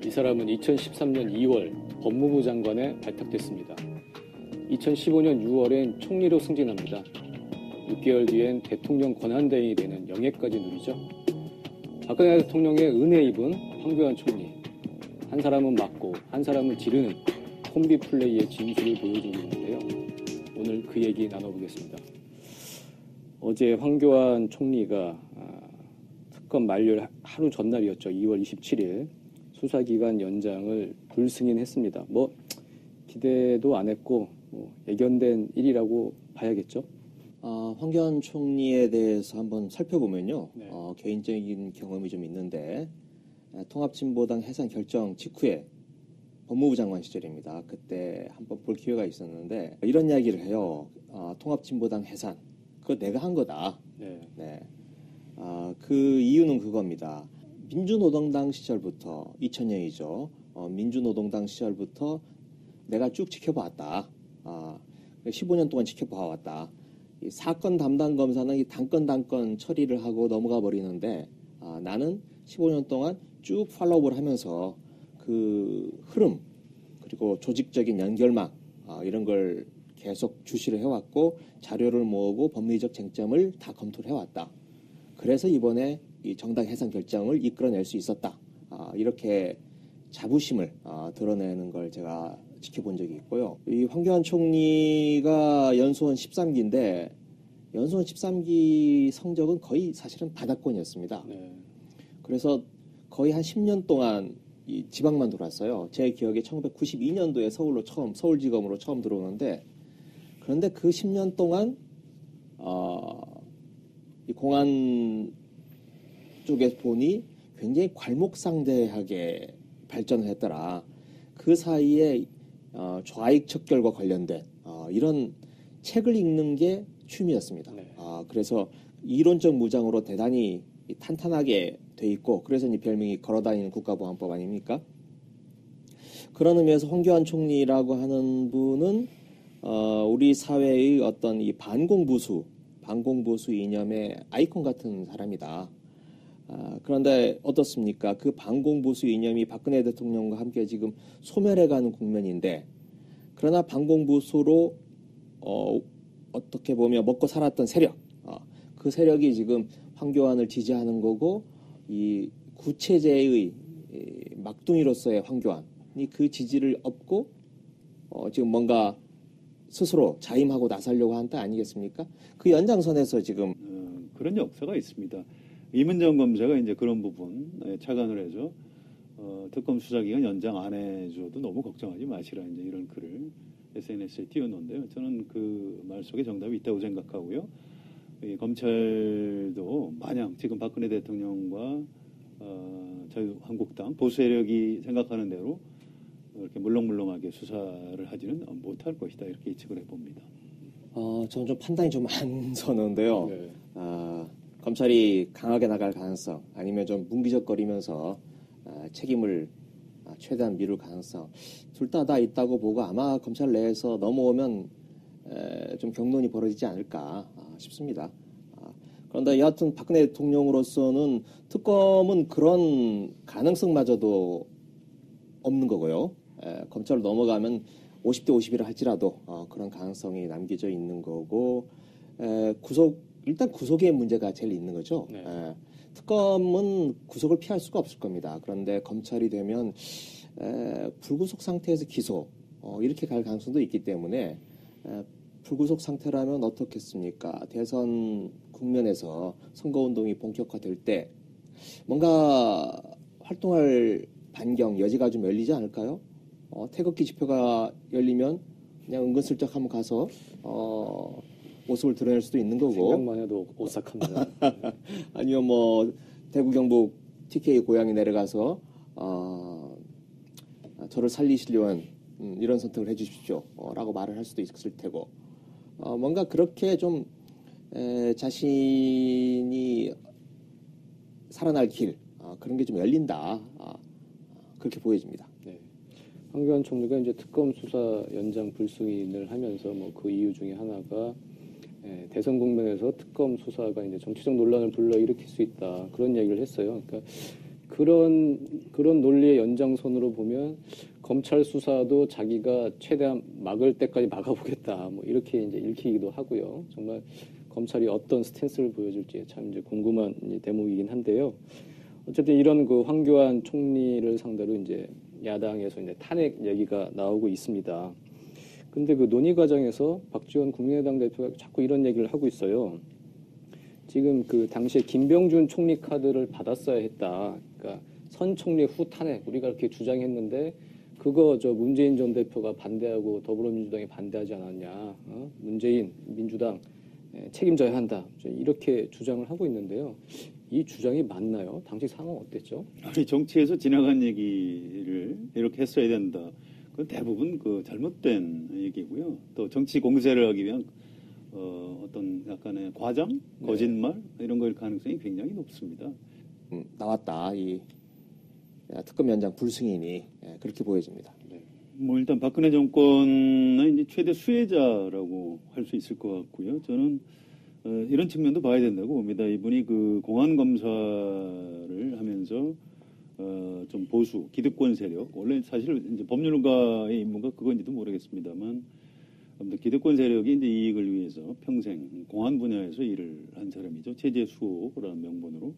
이 사람은 2013년 2월 법무부 장관에 발탁됐습니다. 2015년 6월엔 총리로 승진합니다. 6개월 뒤엔 대통령 권한대행이 되는 영예까지 누리죠. 박근혜 대통령의 은혜 입은 황교안 총리. 한 사람은 맞고 한 사람은 지르는 콤비 플레이의 진수를 보여주고 있는데요. 오늘 그 얘기 나눠보겠습니다. 어제 황교안 총리가 특검 만료 하루 전날이었죠. 2월 27일 수사기간 연장을 불승인했습니다. 기대도 안 했고 예견된 일이라고 봐야겠죠. 황교안 총리에 대해서 한번 살펴보면요. 네. 개인적인 경험이 좀 있는데 통합진보당 해산 결정 직후에 법무부 장관 시절입니다. 그때 한번 볼 기회가 있었는데 이런 이야기를 해요. 통합진보당 해산 그거 내가 한 거다. 네. 네. 그 이유는 그겁니다. 민주노동당 시절부터 2000년이죠. 민주노동당 시절부터 내가 쭉 지켜봤다. 15년 동안 지켜봐왔다. 이 사건 담당 검사는 이 단건 처리를 하고 넘어가 버리는데 나는 15년 동안 쭉 팔로우를 하면서 그 흐름 그리고 조직적인 연결망 이런 걸 계속 주시를 해왔고 자료를 모으고 법리적 쟁점을 다 검토를 해왔다. 그래서 이번에 이 정당 해산 결정을 이끌어낼 수 있었다. 이렇게 자부심을 드러내는 걸 제가 지켜본 적이 있고요. 이 황교안 총리가 연수원 13기인데 연수원 13기 성적은 거의 사실은 바닥권이었습니다. 네. 그래서 거의 한 10년 동안 이 지방만 돌았어요. 제 기억에 1992년도에 서울지검으로 처음 들어오는데 그런데 그 10년 동안 이 공안 쪽에 보니 굉장히 괄목상대하게 발전을 했더라. 그 사이에 좌익 척결과 관련된 이런 책을 읽는 게 취미였습니다. 네. 그래서 이론적 무장으로 대단히 탄탄하게 돼 있고 그래서 이 별명이 걸어다니는 국가보안법 아닙니까? 그런 의미에서 황교안 총리라고 하는 분은 우리 사회의 어떤 이 반공보수 이념의 아이콘 같은 사람이다. 그런데 어떻습니까? 그 반공보수 이념이 박근혜 대통령과 함께 지금 소멸해가는 국면인데 그러나 반공보수로 어떻게 보면 먹고 살았던 세력 그 세력이 지금 황교안을 지지하는 거고 이 구체제의 막둥이로서의 황교안이 그 지지를 얻고 지금 뭔가 스스로 자임하고 나서려고 한다 아니겠습니까? 그 연장선에서 지금 그런 역사가 있습니다. 이문정 검사가 이제 그런 부분 착안을 해서 특검 수사기간 연장 안 해줘도 너무 걱정하지 마시라 이제 이런 글을 SNS에 띄웠는데요. 저는 그 말 속에 정답이 있다고 생각하고요. 이 검찰도 마냥 지금 박근혜 대통령과 자유한국당 보수 세력이 생각하는 대로 이렇게 물렁물렁하게 수사를 하지는 못할 것이다 이렇게 예측을 해봅니다. 저는 좀 판단이 좀 안 서는데요. 네. 검찰이 강하게 나갈 가능성 아니면 좀 뭉기적거리면서 책임을 최대한 미룰 가능성 둘 다 있다고 보고 아마 검찰 내에서 넘어오면 좀 격론이 벌어지지 않을까 싶습니다. 그런데 여하튼 박근혜 대통령으로서는 특검은 그런 가능성마저도 없는 거고요. 검찰로 넘어가면 50대 50이라 할지라도 그런 가능성이 남겨져 있는 거고, 일단 구속의 문제가 제일 있는 거죠. 네. 특검은 구속을 피할 수가 없을 겁니다. 그런데 검찰이 되면 불구속 상태에서 기소 이렇게 갈 가능성도 있기 때문에 불구속 상태라면 어떻겠습니까? 대선 국면에서 선거운동이 본격화될 때 뭔가 활동할 반경 여지가 좀 열리지 않을까요? 태극기 집회가 열리면 그냥 은근슬쩍 한번 가서 모습을 드러낼 수도 있는 거고, 생각만 해도 오싹합니다. 아니면 뭐 대구 경북 TK 고향에 내려가서 저를 살리시려면 이런 선택을 해주십시오 라고 말을 할 수도 있을 테고, 뭔가 그렇게 좀 자신이 살아날 길 그런 게 좀 열린다, 그렇게 보여집니다. 네. 황교안 총리가 이제 특검 수사 연장 불승인을 하면서 뭐 그 이유 중에 하나가 대선 국면에서 특검 수사가 이제 정치적 논란을 불러일으킬 수 있다, 그런 얘기를 했어요. 그러니까 그런 논리의 연장선으로 보면 검찰 수사도 자기가 최대한 막을 때까지 막아보겠다, 뭐 이렇게 이제 읽히기도 하고요. 정말 검찰이 어떤 스탠스를 보여줄지 참 이제 궁금한 대목이긴 한데요. 어쨌든 이런 그 황교안 총리를 상대로 이제 야당에서 이제 탄핵 얘기가 나오고 있습니다. 근데 그 논의 과정에서 박지원 국민의당 대표가 자꾸 이런 얘기를 하고 있어요. 지금 그 당시에 김병준 총리 카드를 받았어야 했다. 그러니까 선 총리 후 탄핵 우리가 이렇게 주장했는데 그거 저 문재인 전 대표가 반대하고 더불어민주당이 반대하지 않았냐. 문재인 민주당 책임져야 한다. 이렇게 주장을 하고 있는데요. 이 주장이 맞나요? 당시 상황 어땠죠? 아니, 정치에서 지나간 얘기를 이렇게 했어야 된다. 그건 대부분 그 잘못된 얘기고요. 또 정치 공세를 하기 위한 어떤 약간의 과장, 거짓말 이런 거일 가능성이 굉장히 높습니다. 나왔다, 이 특검 연장 불승인이 그렇게 보여집니다. 뭐 일단 박근혜 정권의 이제 최대 수혜자라고 할 수 있을 것 같고요. 저는 이런 측면도 봐야 된다고 봅니다. 이분이 그 공안 검사를 하면서 좀 보수 기득권 세력, 원래 사실 이제 법률가의 임무가 그건지도 모르겠습니다만 아무튼 기득권 세력이 이제 이익을 위해서 평생 공안 분야에서 일을 한 사람이죠. 체제 수호라는 명분으로.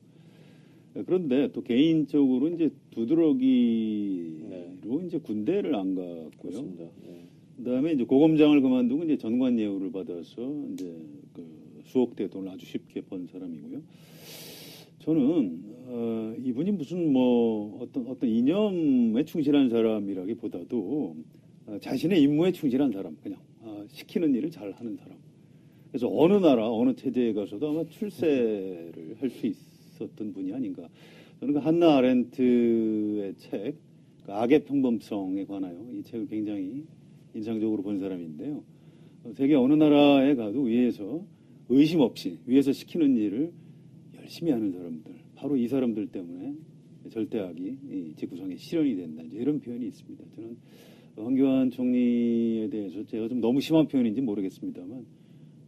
그런데 또 개인적으로 이제 두드러기로 이제 군대를 안 갔고요. 그다음에 이제 고검장을 그만두고 이제 전관 예우를 받아서 이제 그 수억대 돈을 아주 쉽게 번 사람이고요. 저는 이분이 무슨 뭐 어떤 이념에 충실한 사람이라기보다도 자신의 임무에 충실한 사람, 그냥 시키는 일을 잘 하는 사람. 그래서 어느 나라 어느 체제에 가서도 아마 출세를 할 수 있었던 분이 아닌가. 저는 그 한나 아렌트의 책 그 악의 평범성에 관하여 이 책을 굉장히 인상적으로 본 사람인데요. 세계 어느 나라에 가도 위에서 의심 없이 위에서 시키는 일을 열심히 하는 사람들, 바로 이 사람들 때문에 절대악이 지구상에 실현이 된다, 이런 표현이 있습니다. 저는 황교안 총리에 대해서 제가 좀 너무 심한 표현인지 모르겠습니다만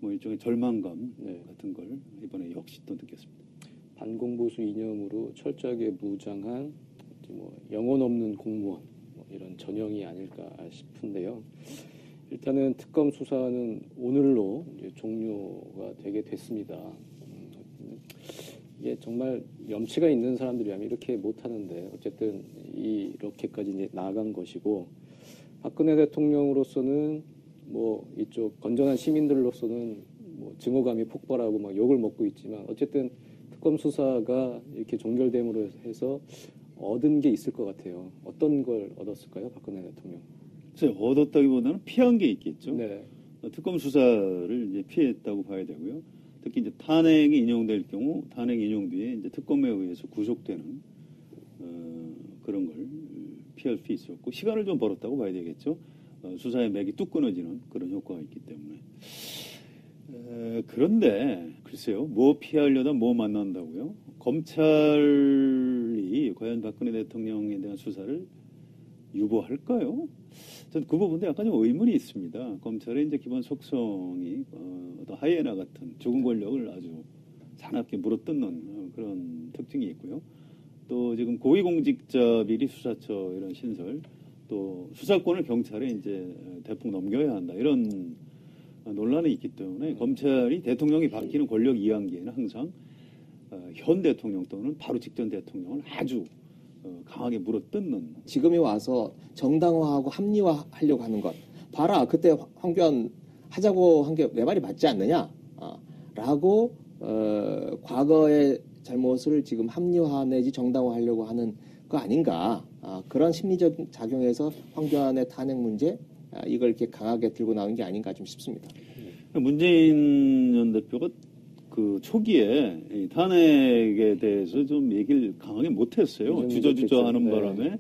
뭐 일종의 절망감 같은 걸 이번에 역시 또 느꼈습니다. 반공보수 이념으로 철저하게 무장한 뭐 영혼 없는 공무원, 뭐 이런 전형이 아닐까 싶은데요. 일단은 특검 수사는 오늘로 이제 종료가 되게 됐습니다. 이게 정말 염치가 있는 사람들이라면 이렇게 못하는데 어쨌든 이렇게까지 이제 나아간 것이고, 박근혜 대통령으로서는 뭐 이쪽 건전한 시민들로서는 뭐 증오감이 폭발하고 막 욕을 먹고 있지만 어쨌든 특검 수사가 이렇게 종결됨으로 해서 얻은 게 있을 것 같아요. 어떤 걸 얻었을까요, 박근혜 대통령? 얻었다기보다는 피한 게 있겠죠. 네. 특검 수사를 이제 피했다고 봐야 되고요. 특히 이제 탄핵이 인용될 경우 탄핵 인용 뒤에 이제 특검에 의해서 구속되는 그런 걸 피할 수 있었고, 시간을 좀 벌었다고 봐야 되겠죠. 수사의 맥이 뚝 끊어지는 그런 효과가 있기 때문에. 그런데 글쎄요, 뭐 피하려다 뭐 만난다고요? 검찰이 과연 박근혜 대통령에 대한 수사를 유보할까요? 전 그 부분도 약간 좀 의문이 있습니다. 검찰의 이제 기본 속성이 어떤 하이에나 같은 죽은 권력을 아주 사납게 물어뜯는 그런 특징이 있고요. 또 지금 고위공직자 비리 수사처 이런 신설, 또 수사권을 경찰에 이제 대폭 넘겨야 한다 이런 논란이 있기 때문에 검찰이 대통령이 바뀌는 권력 이완기에는 항상 현 대통령 또는 바로 직전 대통령을 아주 강하게 물어뜯는. 지금이 와서 정당화하고 합리화하려고 하는 것. 봐라, 그때 황교안 하자고 한 게 내 말이 맞지 않느냐? 라고 과거의 잘못을 지금 합리화 내지 정당화하려고 하는 거 아닌가? 그런 심리적 작용에서 황교안의 탄핵 문제 이걸 이렇게 강하게 들고 나온 게 아닌가 좀 싶습니다. 문재인 전 대표가 그 초기에 이 탄핵에 대해서 좀 얘기를 강하게 못했어요. 주저주저 하는 네. 바람에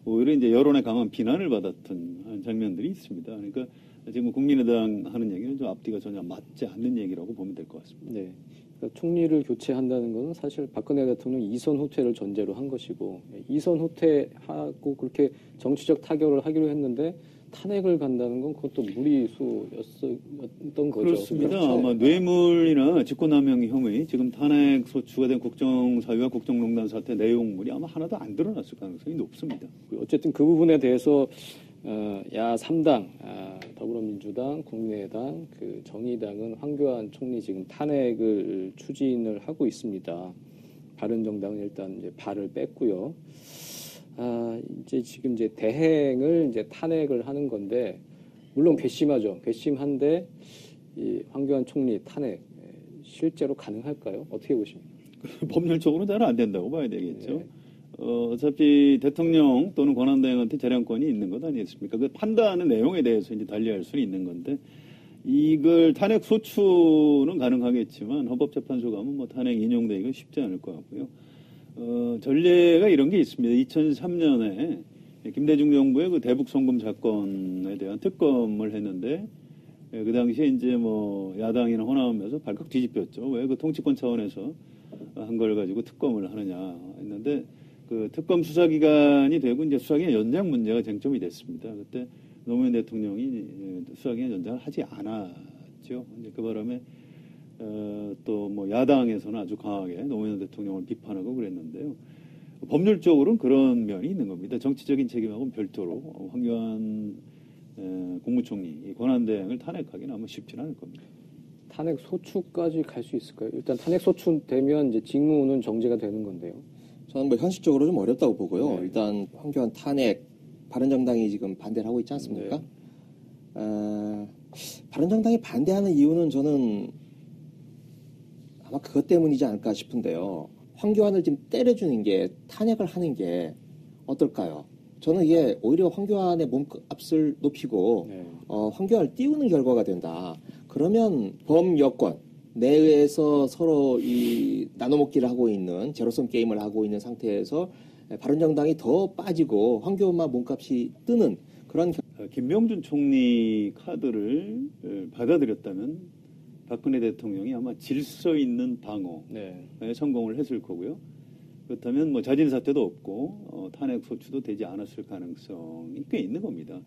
오히려 이제 여론의 강한 비난을 받았던 장면들이 있습니다. 그러니까 지금 국민의당 하는 얘기는 좀 앞뒤가 전혀 맞지 않는 얘기라고 보면 될 것 같습니다. 네. 그러니까 총리를 교체한다는 것은 사실 박근혜 대통령 이선 후퇴를 전제로 한 것이고, 이선 후퇴하고 그렇게 정치적 타결을 하기로 했는데 탄핵을 간다는 건 그것도 무리수였던 거죠. 그렇습니다. 그렇죠? 아마 뇌물이나 직권남용 혐의, 지금 탄핵 소추가 된 국정사위와 국정농단 사태 내용물이 아마 하나도 안 드러났을 가능성이 높습니다. 어쨌든 그 부분에 대해서 야 3당 더불어민주당, 국민의당, 그 정의당은 황교안 총리 지금 탄핵을 추진을 하고 있습니다. 바른정당은 일단 이제 발을 뺐고요. 이제 지금 이제 대행을 이제 탄핵을 하는 건데, 물론 괘씸하죠. 괘씸한데 이 황교안 총리 탄핵 실제로 가능할까요? 어떻게 보십니까? 법률적으로는 잘 안 된다고 봐야 되겠죠. 네. 어차피 대통령 또는 권한대행한테 재량권이 있는 것 아니겠습니까? 그 판단하는 내용에 대해서 이제 달리할 수는 있는 건데, 이걸 탄핵 소추는 가능하겠지만 헌법재판소 가면 뭐 탄핵 인용되기가 쉽지 않을 것 같고요. 전례가 이런 게 있습니다. 2003년에 김대중 정부의 그 대북 송금 사건에 대한 특검을 했는데, 그 당시에 이제 뭐 야당이나 호남에서 발칵 뒤집혔죠. 왜 그 통치권 차원에서 한 걸 가지고 특검을 하느냐 했는데, 그 특검 수사 기간이 되고 이제 수사 기간 연장 문제가 쟁점이 됐습니다. 그때 노무현 대통령이 수사 기간 연장을 하지 않았죠. 이제 그 바람에 또 뭐 야당에서는 아주 강하게 노무현 대통령을 비판하고 그랬는데요. 법률적으로는 그런 면이 있는 겁니다. 정치적인 책임하고는 별도로 황교안 국무총리 권한대행을 탄핵하기는 아마 쉽지는 않을 겁니다. 탄핵 소추까지 갈 수 있을까요? 일단 탄핵 소추 되면 이제 직무는 정지가 되는 건데요. 저는 뭐 현실적으로 좀 어렵다고 보고요. 네. 일단 황교안 탄핵 바른정당이 지금 반대를 하고 있지 않습니까? 바른정당이 반대하는 이유는 저는 아마 그것 때문이지 않을까 싶은데요. 황교안을 지금 때려주는 게, 탄핵을 하는 게 어떨까요? 저는 이게 오히려 황교안의 몸값을 높이고 네. 황교안을 띄우는 결과가 된다. 그러면 범여권 내에서 서로 이 나눠먹기를 하고 있는, 제로섬 게임을 하고 있는 상태에서 바른정당이 더 빠지고 황교안만 몸값이 뜨는 그런. 김명준 총리 카드를 받아들였다면 박근혜 대통령이 아마 질서 있는 방어에 네. 성공을 했을 거고요. 그렇다면 뭐 자진 사퇴도 없고 탄핵 소추도 되지 않았을 가능성이 꽤 있는 겁니다.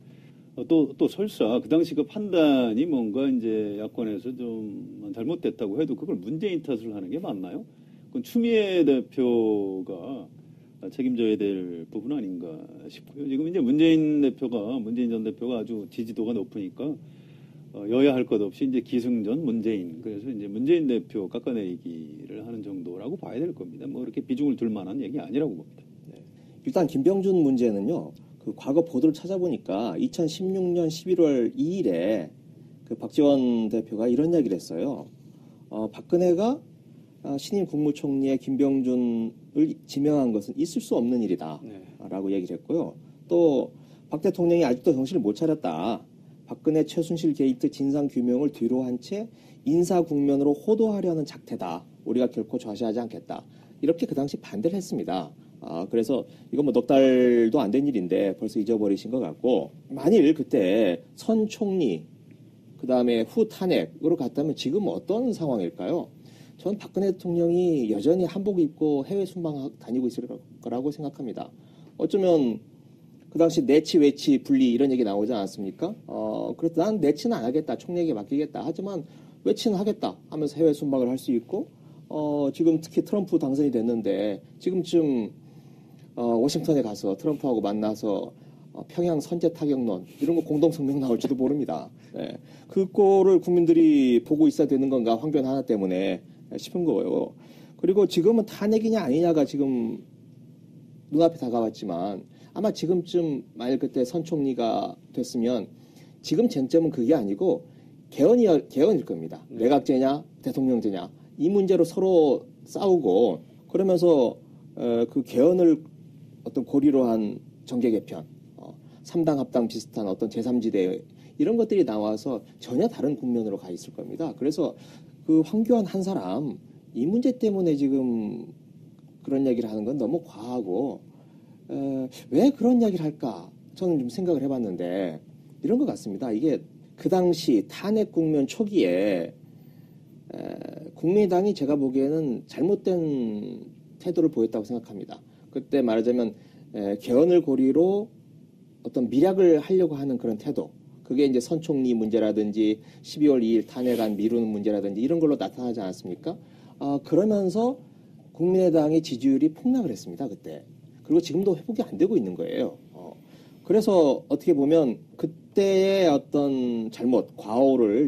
또 설사 그 당시 그 판단이 뭔가 이제 야권에서 좀 잘못됐다고 해도 그걸 문재인 탓을 하는 게 맞나요? 그건 추미애 대표가 책임져야 될 부분 아닌가 싶고요. 지금 이제 문재인 전 대표가 아주 지지도가 높으니까 여야 할 것 없이 이제 기승전 문재인, 그래서 이제 문재인 대표 깎아내리기를 하는 정도라고 봐야 될 겁니다. 뭐 그렇게 비중을 둘 만한 얘기 아니라고 봅니다. 네. 일단 김병준 문제는요. 그 과거 보도를 찾아보니까 2016년 11월 2일에 그 박지원 대표가 이런 이야기를 했어요. 박근혜가 신임 국무총리의 김병준을 지명한 것은 있을 수 없는 일이다. 네. 라고 얘기를 했고요. 또 박 대통령이 아직도 정신을 못 차렸다. 박근혜 최순실 게이트 진상규명을 뒤로 한 채 인사 국면으로 호도하려는 작태다. 우리가 결코 좌시하지 않겠다. 이렇게 그 당시 반대를 했습니다. 그래서 이건 뭐 넉 달도 안 된 일인데 벌써 잊어버리신 것 같고, 만일 그때 선 총리 그 다음에 후 탄핵으로 갔다면 지금 어떤 상황일까요? 저는 박근혜 대통령이 여전히 한복 입고 해외 순방 다니고 있을 거라고 생각합니다. 어쩌면 그 당시 내치, 외치, 분리 이런 얘기 나오지 않았습니까? 그래서 난 내치는 안 하겠다. 총리에게 맡기겠다. 하지만 외치는 하겠다 하면서 해외 순방을 할 수 있고, 지금 특히 트럼프 당선이 됐는데, 지금쯤, 워싱턴에 가서 트럼프하고 만나서 평양 선제 타격론, 이런 거 공동성명 나올지도 모릅니다. 네. 그 꼴을 국민들이 보고 있어야 되는 건가, 황교안 하나 때문에 싶은 거예요. 그리고 지금은 탄핵이냐 아니냐가 지금 눈앞에 다가왔지만, 아마 지금쯤 만일 그때 선 총리가 됐으면 지금 쟁점은 그게 아니고 개헌일 겁니다. 내각제냐 대통령제냐 이 문제로 서로 싸우고 그러면서 그 개헌을 어떤 고리로 한 정계 개편, 3당 합당 비슷한 어떤 제3지대 이런 것들이 나와서 전혀 다른 국면으로 가 있을 겁니다. 그래서 그 황교안 한 사람 이 문제 때문에 지금 그런 얘기를 하는 건 너무 과하고 왜 그런 이야기를 할까? 저는 좀 생각을 해봤는데 이런 것 같습니다. 이게 그 당시 탄핵 국면 초기에 국민의당이 제가 보기에는 잘못된 태도를 보였다고 생각합니다. 그때 말하자면 개헌을 고리로 어떤 밀약을 하려고 하는 그런 태도. 그게 이제 선 총리 문제라든지 12월 2일 탄핵안 미루는 문제라든지 이런 걸로 나타나지 않았습니까? 그러면서 국민의당의 지지율이 폭락을 했습니다. 그때. 그리고 지금도 회복이 안 되고 있는 거예요. 그래서 어떻게 보면 그때의 어떤 잘못, 과오를